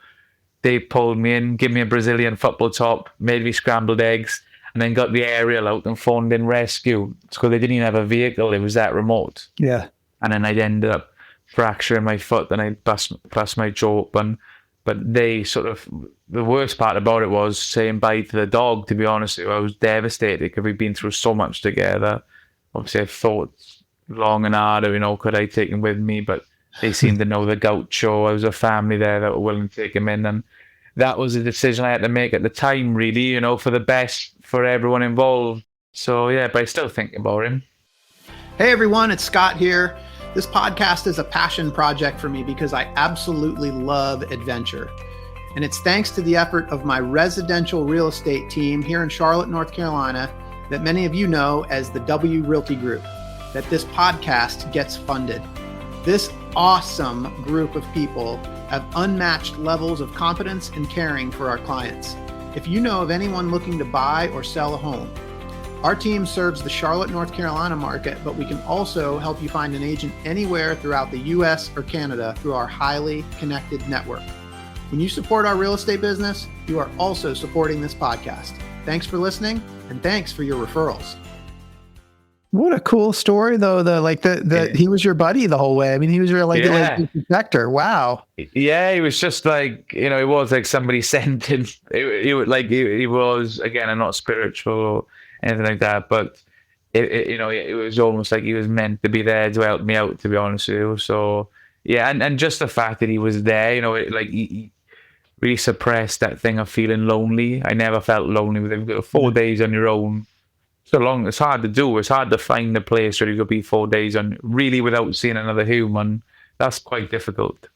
They pulled me in, gave me a Brazilian football top, made me scrambled eggs, and then got the aerial out and phoned in rescue. Because they didn't even have a vehicle. It was that remote. Yeah. And then I ended up fracture in my foot and I bust my jaw open. But they the worst part about it was saying bye to the dog, to be honest with you. I was devastated because we've been through so much together. Obviously, I've thought long and hard, could I take him with me? But they seemed to know the gaucho. I was a family there that were willing to take him in. And that was a decision I had to make at the time, really, for the best for everyone involved. So, yeah, but I still think about him. Hey, everyone, it's Scott here. This podcast is a passion project for me because I absolutely love adventure. And it's thanks to the effort of my residential real estate team here in Charlotte, North Carolina, that many of you know as the W Realty Group, that this podcast gets funded. This awesome group of people have unmatched levels of competence and caring for our clients. If you know of anyone looking to buy or sell a home, our team serves the Charlotte, North Carolina market, but we can also help you find an agent anywhere throughout the US or Canada through our highly connected network. When you support our real estate business, you are also supporting this podcast. Thanks for listening, and thanks for your referrals. What a cool story, though. He was your buddy the whole way. I mean, he was your your protector. Wow. Yeah, he was just it was like somebody sent him. He was, again, I'm not spiritual or anything like that, but it was almost like he was meant to be there to help me out, to be honest with you. So yeah, and just the fact that he was there, he really suppressed that thing of feeling lonely. I never felt lonely with him. 4 days on your own. It's hard to do. It's hard to find a place where you could be 4 days on really without seeing another human. That's quite difficult.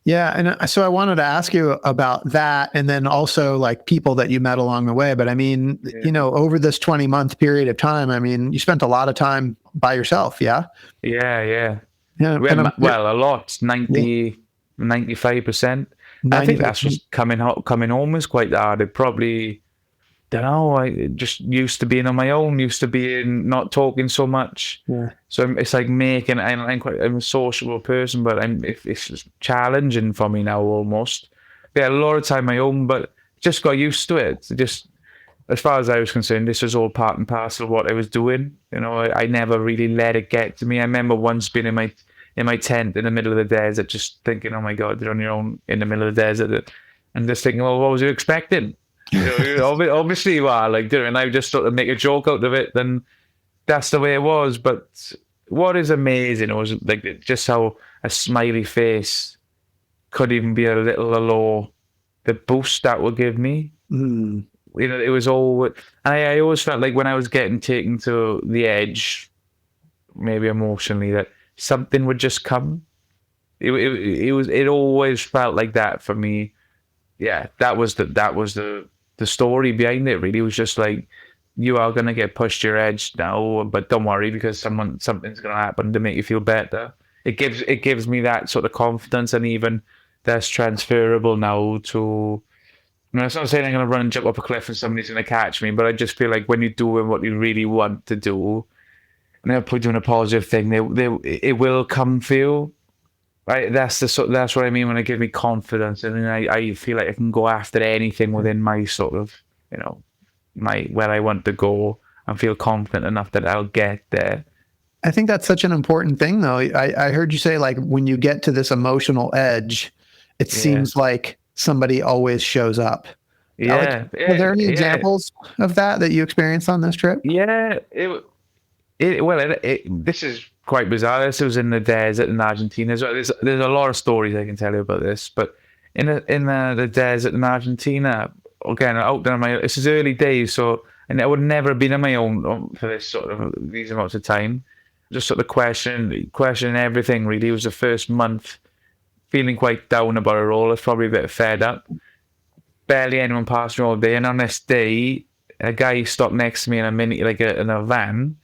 Yeah. And so I wanted to ask you about that, and then also like people that you met along the way. But I mean, over this 20-month period of time, I mean, you spent a lot of time by yourself. Yeah. Yeah. A lot, 95%. I think that's just coming home is quite hard. It probably, I just used to being on my own, used to being not talking so much. Yeah. So it's like I'm a sociable person, but it's just challenging for me now almost. Yeah, a lot of time on my own, but just got used to it. Just as far as I was concerned, this was all part and parcel of what I was doing. I never really let it get to me. I remember once being in my tent in the middle of the desert, just thinking, oh my God, you're on your own in the middle of the desert. And just thinking, well, what was you expecting? Obviously you are, and I just sort of make a joke out of it, then that's the way it was. But what is amazing was just how a smiley face could even be a little allure, the boost that would give me. It was all, and I always felt like when I was getting taken to the edge, maybe emotionally, that something would just come. It always felt like that for me. Yeah, that was the story behind it. Really, it was just like, you are gonna get pushed to your edge now, but don't worry, because something's gonna happen to make you feel better. It gives me that sort of confidence, and even that's transferable now to. It's not saying I'm gonna run and jump up a cliff and somebody's gonna catch me, but I just feel like when you're doing what you really want to do, and they're doing a positive thing, it will come for you. Right, that's what I mean when it gives me confidence, and then I feel like I can go after anything within my sort of, where I want to go, and feel confident enough that I'll get there. I think that's such an important thing, though. I heard you say, like, when you get to this emotional edge, it seems like somebody always shows up. Yeah. Are there any examples of that you experienced on this trip? Yeah. This is quite bizarre. This was in the desert in Argentina. There's a lot of stories I can tell you about this, but in the desert in Argentina, again, out there this is early days, so, and I would never have been on my own for this sort of these amounts of time. Just sort of questioning everything. Really, it was the first month, feeling quite down about it all. I was probably a bit fed up. Barely anyone passed me all day, and on this day, a guy stopped next to me in a van.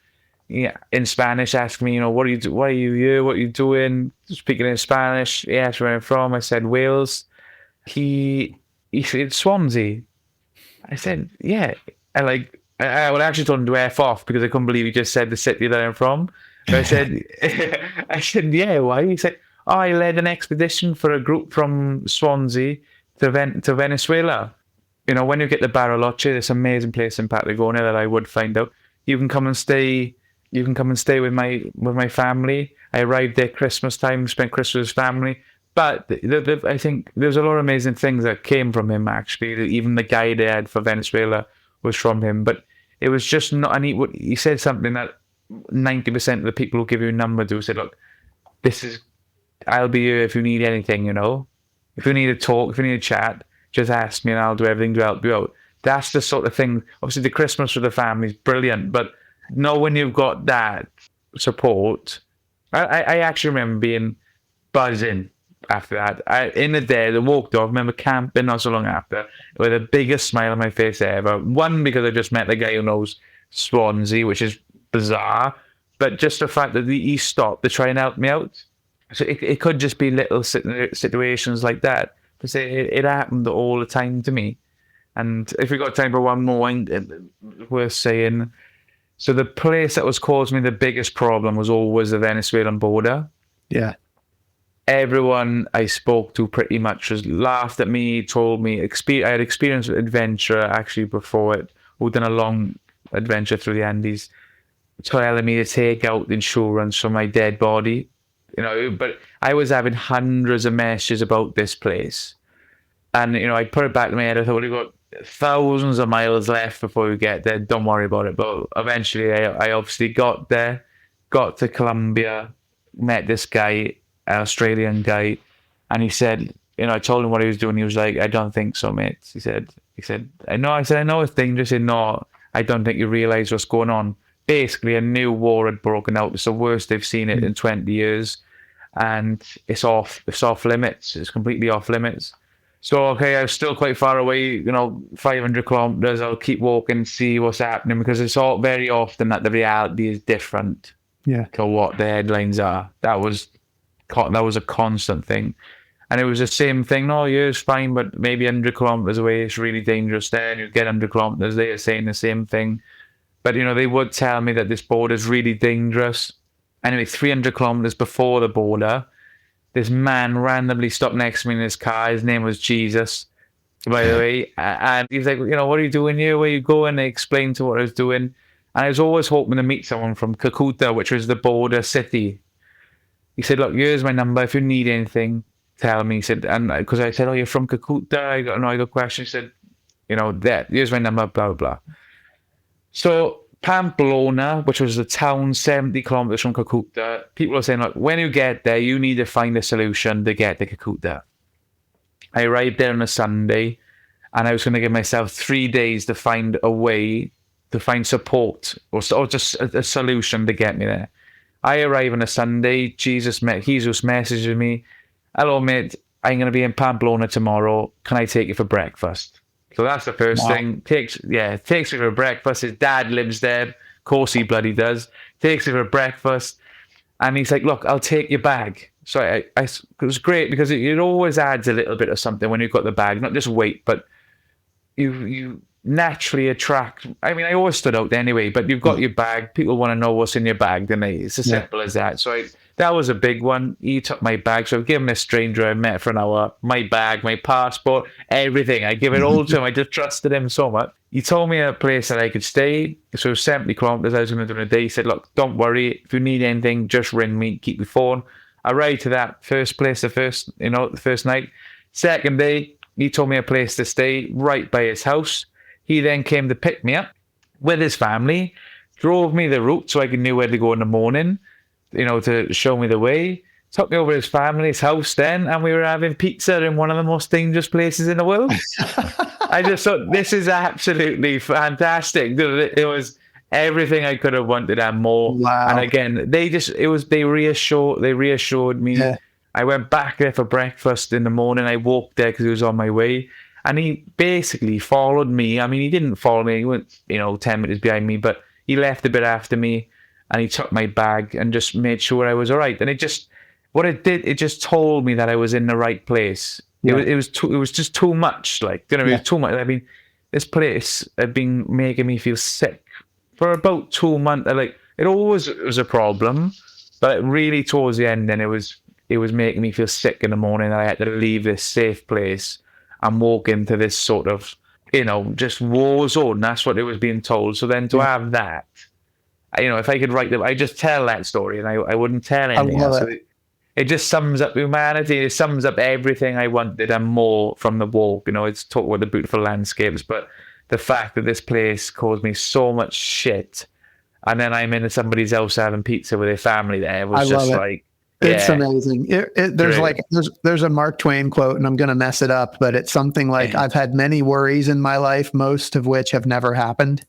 Yeah, in Spanish, asked me, why are you here? What are you doing? Speaking in Spanish, he asked where I'm from. I said Wales. He said Swansea. I said, yeah. I actually told him to F off because I couldn't believe he just said the city that I'm from. But I said, yeah, why? He said, I led an expedition for a group from Swansea to Venezuela. When you get to Bariloche, this amazing place in Patagonia that I would find out, you can come and stay you can come and stay with my family. I arrived there Christmas time, spent Christmas with family. But I think there's a lot of amazing things that came from him, actually. Even the guide they had for Venezuela was from him. But it was just not, and he said something that 90% of the people who give you a number do, said, look, I'll be here if you need anything, you know. If you need to talk, if you need to chat, just ask me and I'll do everything to help you out. That's the sort of thing. Obviously, the Christmas with the family is brilliant, but when you've got that support, I actually remember being buzzing after that. In the day, I walked off. I remember camping not so long after with the biggest smile on my face ever. One, because I just met the guy who knows Swansea, which is bizarre, but just the fact that he stopped to try and help me out. So it could just be little situations like that. But it happened all the time to me. And if we got time for one more, worth saying. So the place that was causing me the biggest problem was always the Venezuelan border. Yeah. Everyone I spoke to pretty much just laughed at me, told me I had experienced adventure actually before it, who'd done a long adventure through the Andes, telling me to take out insurance for my dead body, you know. But I was having hundreds of messages about this place. And, you know, I put it back in my head. I thought, we've got thousands of miles left before we get there. Don't worry about it. But eventually I obviously got there, got to Colombia, met this guy, an Australian guy, and he said, you know, I told him what he was doing. He was like, I don't think so, mate. He said, I know it's dangerous. He said, no, I don't think you realize what's going on. Basically, a new war had broken out. It's the worst they've seen it in 20 years. And it's off limits. It's completely off limits. So, okay, I was still quite far away, you know, 500 kilometers. I'll keep walking, see what's happening, because it's all very often that the reality is different to what the headlines are. That was a constant thing. And it was the same thing. No, yeah, it's fine, but maybe 100 kilometers away, it's really dangerous there. And you get 100 kilometers, they are saying the same thing. But, you know, they would tell me that this border is really dangerous. Anyway, 300 kilometers before the border, this man randomly stopped next to me in his car. His name was Jesus, by the way. And he was like, you know, what are you doing here? Where are you going? They explained to what I was doing. And I was always hoping to meet someone from Cucuta, which was the border city. He said, look, here's my number. If you need anything, tell me. He said, and because I said, oh, you're from Cucuta? I got questions. He said, you know, here's my number, blah, blah, blah. So Pamplona, which was a town 70 kilometers from Cucuta, people are saying, look, when you get there, you need to find a solution to get to Cucuta. I arrived there on a Sunday, and I was going to give myself 3 days to find a way to find support or just a solution to get me there. I arrive on a Sunday. Jesus messages me, hello, mate, I'm going to be in Pamplona tomorrow. Can I take you for breakfast? So that's the first thing. Takes me for breakfast. His dad lives there. Of course he bloody does. Takes me for breakfast. And he's like, look, I'll take your bag. So it was great because it always adds a little bit of something when you've got the bag. Not just weight, but you naturally attract. I mean, I always stood out anyway, but you've got your bag. People want to know what's in your bag, don't they? It's as simple as that. So that was a big one. He took my bag. So I've given this stranger I met for an hour my bag, my passport, everything. I give it all to him. I just trusted him so much. He told me a place that I could stay. So 70 kilometers I was going to do in a day. He said, look, don't worry. If you need anything, just ring me. Keep your phone. I arrived to that first place, the first night. Second day, he told me a place to stay right by his house. He then came to pick me up with his family, drove me the route so I knew where to go in the morning, you know, to show me the way. Took me over to his family's house then, and we were having pizza in one of the most dangerous places in the world. I just thought, this is absolutely fantastic. It was everything I could have wanted and more. Wow. And again, they reassured me. Yeah. I went back there for breakfast in the morning. I walked there because it was on my way. And he basically followed me. I mean, he didn't follow me. He went, 10 minutes behind me, but he left a bit after me, and he took my bag and just made sure I was all right. And it just told me that I was in the right place. Yeah. It was just too much. Like, it was too much. I mean, this place had been making me feel sick for about 2 months. It always was a problem, but really towards the end, then it was making me feel sick in the morning. I had to leave this safe place and walk into this sort of, just war zone. That's what it was being told. So then to have that, if I could write them, I just tell that story, and I wouldn't tell I anything love else. So it. it just sums up humanity. It sums up everything I wanted and more from the walk. It's talk about the beautiful landscapes, but the fact that this place caused me so much shit, and then I'm in somebody's house having pizza with their family there, I was love just it. like, It's yeah, amazing. There's great. like there's a Mark Twain quote, and I'm going to mess it up, but it's something like, Yeah. "I've had many worries in my life, most of which have never happened."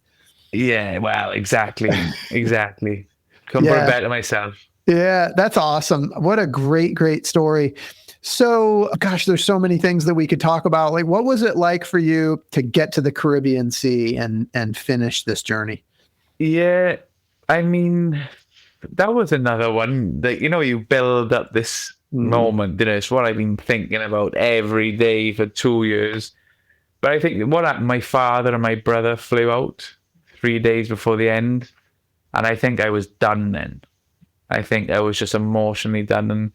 Yeah, well, exactly. Couldn't put it Yeah, better myself. yeah, that's awesome. What a great story. So, gosh, there's so many things that we could talk about. Like, what was it like for you to get to the Caribbean Sea and finish this journey? Yeah, I mean, that was another one that, you build up this Mm, moment. It's what I've been thinking about every day for 2 years. But I think what happened, my father and my brother flew out 3 days before the end. And I think I was done then. I think I was just emotionally done. And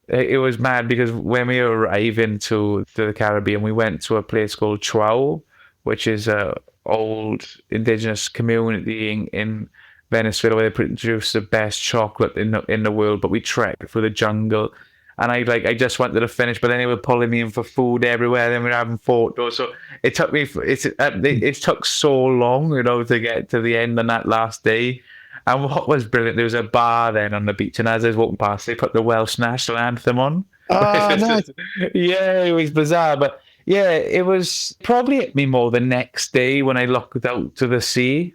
it was mad because when we arrived to the Caribbean, we went to a place called Chuao, which is a old indigenous community in Venezuela where they produce the best chocolate in the world. But we trekked through the jungle, and I just wanted to finish, but then they were pulling me in for food everywhere. Then we were having photos, so it took me. It took so long, to get to the end on that last day. And what was brilliant, there was a bar then on the beach, and as I was walking past, they put the Welsh national anthem on. oh, nice. Yeah, it was bizarre, but yeah, it was probably hit me more the next day when I looked out to the sea,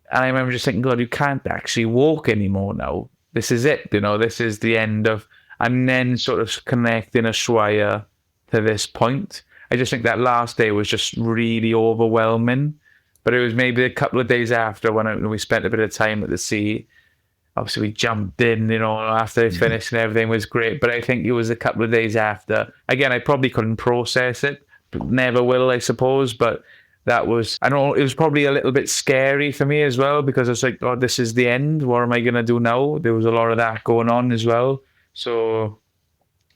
and I remember just thinking, God, you can't actually walk anymore now. This is it, this is the end of, and then sort of connecting Ushuaia to this point. I just think that last day was just really overwhelming. But it was maybe a couple of days after when we spent a bit of time at the sea. Obviously, we jumped in, after it finished and everything was great. But I think it was a couple of days after. Again, I probably couldn't process it. But never will, I suppose. But that was, I know it was probably a little bit scary for me as well, because I was like, oh, this is the end. What am I going to do now? There was a lot of that going on as well. So,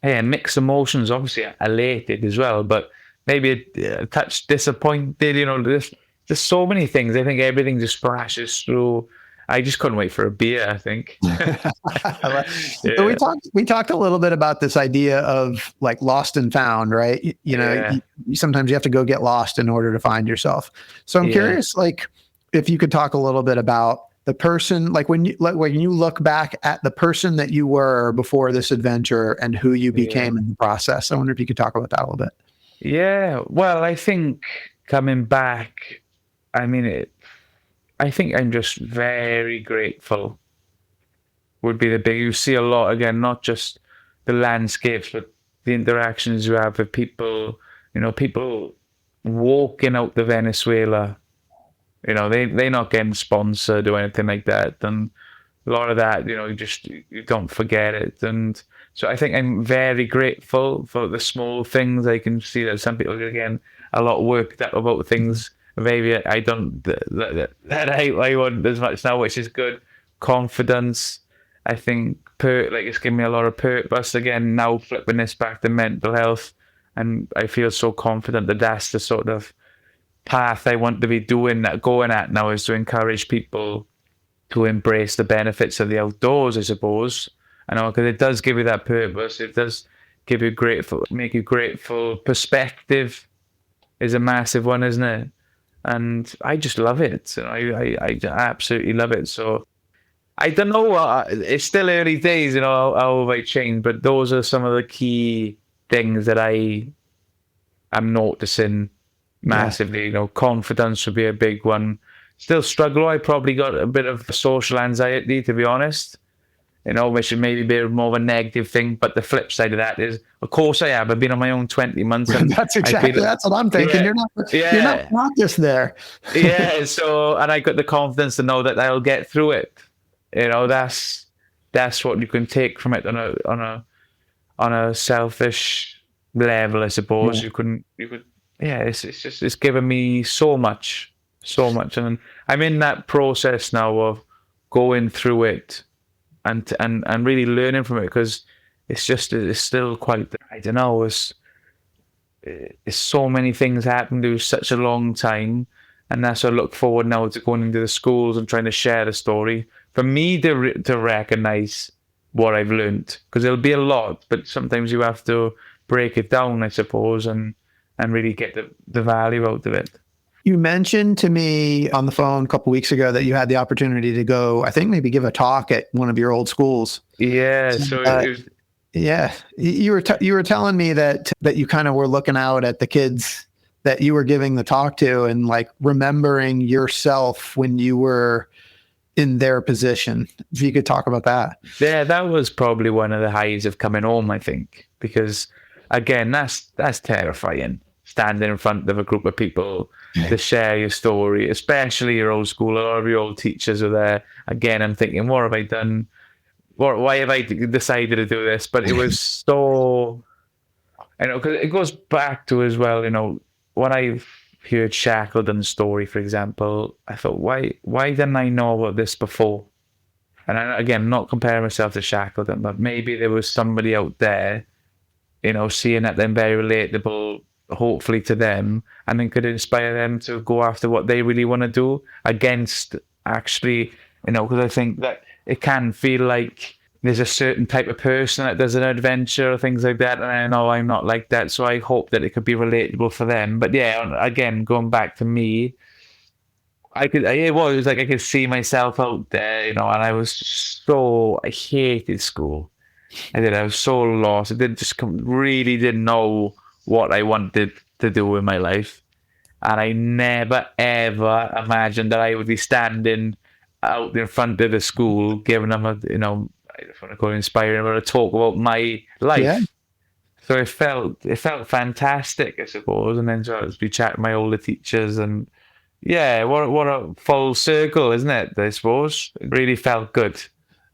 yeah, mixed emotions, obviously elated as well, but maybe a touch disappointed, there's so many things. I think everything just splashes through. I just couldn't wait for a beer, I think. So Yeah. we talked a little bit about this idea of like lost and found, right? Yeah. Sometimes you have to go get lost in order to find yourself. So I'm Yeah. curious, like, if you could talk a little bit about the person, like when you look back at the person that you were before this adventure and who you became in the process. I wonder if you could talk about that a little bit. Yeah. Well, I think coming back, I mean, I think I'm just very grateful would be the big. You see a lot again, not just the landscapes, but the interactions you have with people. People walking out to Venezuela. They're not getting sponsored or anything like that, and a lot of that, you don't forget it. And so I think I'm very grateful for the small things. I can see that some people again a lot worked up about things. Maybe I don't that I want as much now, which is good. Confidence, I think, it's given me a lot of purpose. Again, now flipping this back to mental health, and I feel so confident that that's the sort of path I want to be going at now, is to encourage people to embrace the benefits of the outdoors, I suppose. I know, because it does give you that purpose. It does make you grateful. Perspective is a massive one, isn't it? And I just love it. I absolutely love it. So I don't know. It's still early days, how have I changed? But those are some of the key things that I am noticing massively. Confidence would be a big one. Still struggle. I probably got a bit of social anxiety, to be honest. Which should maybe be more of a negative thing. But the flip side of that is, of course I have. I've been on my own 20 months. And That's what I'm thinking. Yeah, You're not just there. yeah. So, and I got the confidence to know that I'll get through it. That's what you can take from it on a selfish level, I suppose. Yeah. You could. Yeah, it's given me so much, and I'm in that process now of going through it and really learning from it, because it's still quite, I don't know, it's so many things happen to such a long time, and that's what I look forward now to going into the schools and trying to share the story. for me to recognize what I've learned, because it'll be a lot, but sometimes you have to break it down, I suppose, and really get the value out of it. You mentioned to me on the phone a couple weeks ago that you had the opportunity to go, I think maybe give a talk at one of your old schools. Yeah. So it was, yeah, you were telling me that you kind of were looking out at the kids that you were giving the talk to and like remembering yourself when you were in their position. If you could talk about that. Yeah, that was probably one of the highs of coming home, I think, because again, that's terrifying. Standing in front of a group of people to share your story, especially your old school. A lot of your old teachers are there. Again, I'm thinking, what have I done? Why have I decided to do this? But it was so, because it goes back to as well, when I've heard Shackleton's story, for example, I thought, why didn't I know about this before? And again, not comparing myself to Shackleton, but maybe there was somebody out there, seeing that they're very relatable, hopefully to them, and then could inspire them to go after what they really want to do against actually, because I think that it can feel like there's a certain type of person that does an adventure or things like that, and I know I'm not like that, so I hope that it could be relatable for them. But yeah, again, going back to me, it was like I could see myself out there, and I hated school. I was so lost. Really didn't know what I wanted to do in my life. And I never, ever imagined that I would be standing out in front of the school, giving them I don't want to call it inspiring, but a talk about my life. Yeah. So it felt fantastic, I suppose. And then so I was be chatting to my older teachers, and yeah, what a full circle, isn't it? I suppose it really felt good.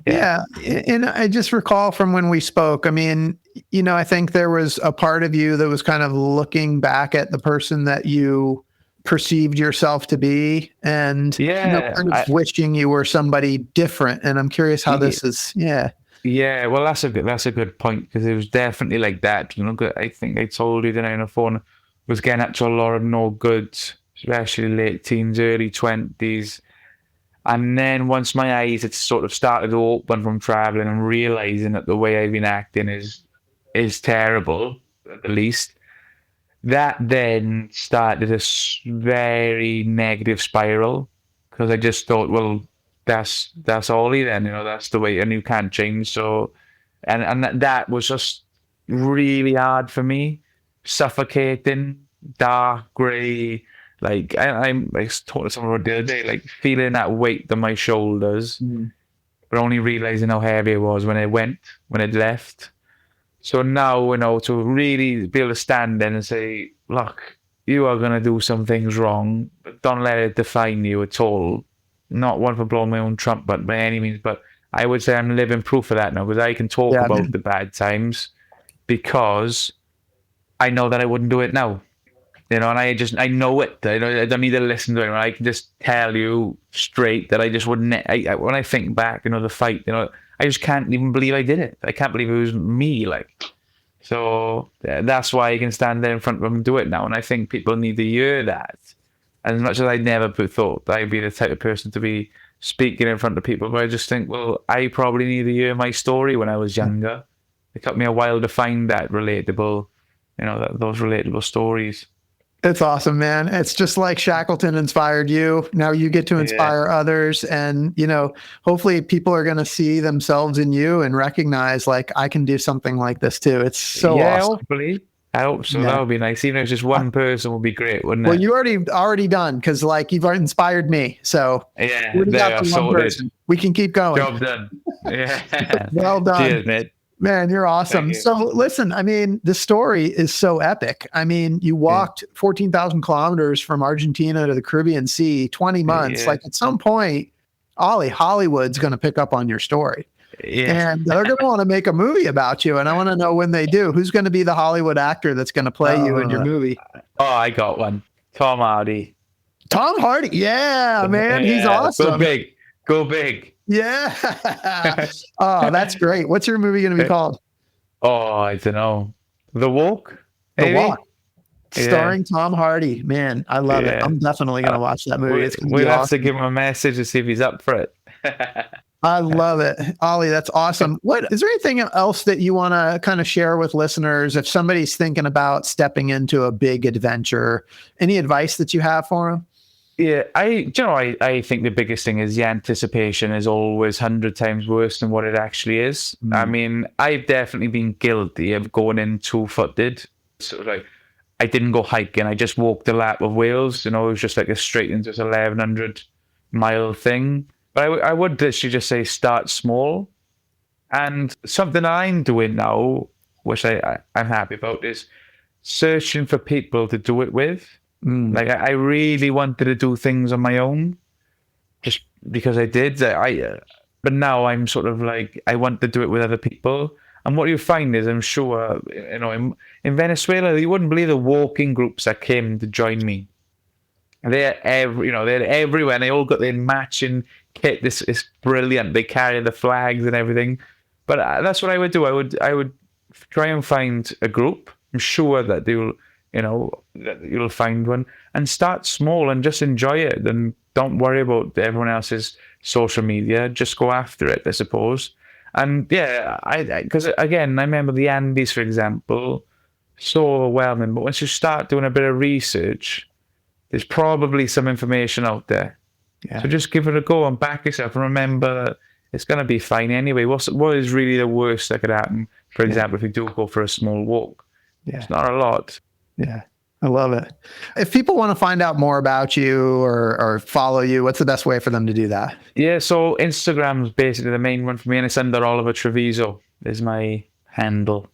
Yeah. And I just recall from when we spoke, I mean, I think there was a part of you that was kind of looking back at the person that you perceived yourself to be and kind of wishing you were somebody different. And I'm curious how this is. Yeah. Yeah. Well, that's a good point, because it was definitely like that. I think I told you that I on the phone was getting up to a lot of no good, especially late teens, early 20s. And then once my eyes had sort of started to open from traveling and realizing that the way I've been acting is terrible, at the least, that then started a very negative spiral, because I just thought, well, that's Ollie then, that's the way, and you can't change. So, and that was just really hard for me, suffocating, dark, grey. Like I talked to someone the other day, like feeling that weight on my shoulders, but only realizing how heavy it was when it left. So now, to really be able to stand there and say, look, you are going to do some things wrong, but don't let it define you at all. Not one for blowing my own trumpet by any means, but I would say I'm living proof of that now, because I can talk about the bad times, because I know that I wouldn't do it now. And I know it. I don't need to listen to it. I can just tell you straight that I just wouldn't. When I think back, the fight, I just can't even believe I did it. I can't believe it was me. So that's why I can stand there in front of them and do it now. And I think people need to hear that. As much as I never thought that I'd be the type of person to be speaking in front of people, but I just think, well, I probably need to hear my story when I was younger. It took me a while to find that relatable, those relatable stories. It's awesome, man. It's just like Shackleton inspired you. Now you get to inspire others. And, hopefully people are going to see themselves in you and recognize, like, I can do something like this too. It's so awesome. Hopefully. I hope so. Yeah. That would be nice. Even if it's just one person would be great, wouldn't it? Well, you already done, because you've inspired me. So we can keep going. Job done. Yeah. Well done. Cheers, mate. Man, you're awesome. So listen, I mean, the story is so epic. I mean, you walked 14,000 kilometers from Argentina to the Caribbean Sea, 20 months. Yeah. Like at some point, Ollie, Hollywood's going to pick up on your story. Yeah. And they're going to want to make a movie about you. And I want to know when they do, who's going to be the Hollywood actor that's going to play you in your movie? Oh, I got one. Tom Hardy. Tom Hardy. Yeah, man. He's awesome. Go big. Yeah. Oh, that's great. What's your movie going to be called? Oh, I don't know. The Walk? Maybe? The Walk. Starring Tom Hardy. Man, I love it. I'm definitely going to watch that movie. It's going to be awesome. Have to give him a message to see if he's up for it. I love it. Ollie, that's awesome. What is there anything else that you want to kind of share with listeners if somebody's thinking about stepping into a big adventure? Any advice that you have for them? Yeah, I think the biggest thing is the anticipation is always 100 times worse than what it actually is. I mean, I've definitely been guilty of going in two-footed. So like, I didn't go hiking. I just walked a lap of Wales. It was just like a straight into this 1,100-mile thing. But I would literally just say start small. And something I'm doing now, which I'm happy about, is searching for people to do it with. Like I really wanted to do things on my own, just because I did. But now I'm sort of like, I want to do it with other people. And what you find is, I'm sure, in Venezuela, you wouldn't believe the walking groups that came to join me. And they're everywhere, and they all got their matching kit. This is brilliant. They carry the flags and everything. But that's what I would do. I would try and find a group. I'm sure that that you'll find one, and start small and just enjoy it. And don't worry about everyone else's social media. Just go after it, I suppose. And yeah, because again, I remember the Andes, for example, so overwhelming. But once you start doing a bit of research, there's probably some information out there. Yeah. So just give it a go and back yourself, and remember that it's going to be fine anyway. What is really the worst that could happen? For example, if you do go for a small walk, it's not a lot. Yeah, I love it. If people want to find out more about you or follow you, what's the best way for them to do that? Yeah, so Instagram's basically the main one for me, and it's under Oliver Treviso is my handle.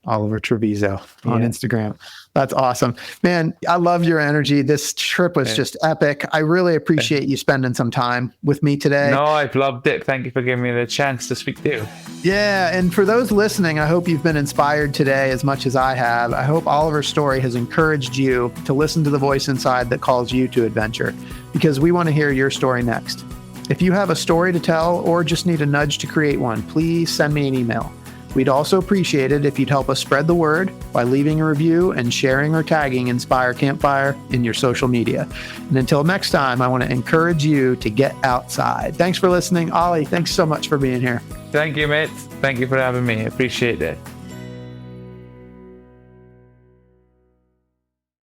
Oliver Treviso on Instagram. That's awesome. Man, I love your energy. This trip was just epic. I really appreciate you spending some time with me today. No, I've loved it. Thank you for giving me the chance to speak to you. Yeah, and for those listening, I hope you've been inspired today as much as I have. I hope Oliver's story has encouraged you to listen to the voice inside that calls you to adventure, because we want to hear your story next. If you have a story to tell or just need a nudge to create one, please send me an email. We'd also appreciate it if you'd help us spread the word by leaving a review and sharing or tagging Inspire Campfire in your social media. And until next time, I want to encourage you to get outside. Thanks for listening. Ollie, thanks so much for being here. Thank you, mate. Thank you for having me. I appreciate it.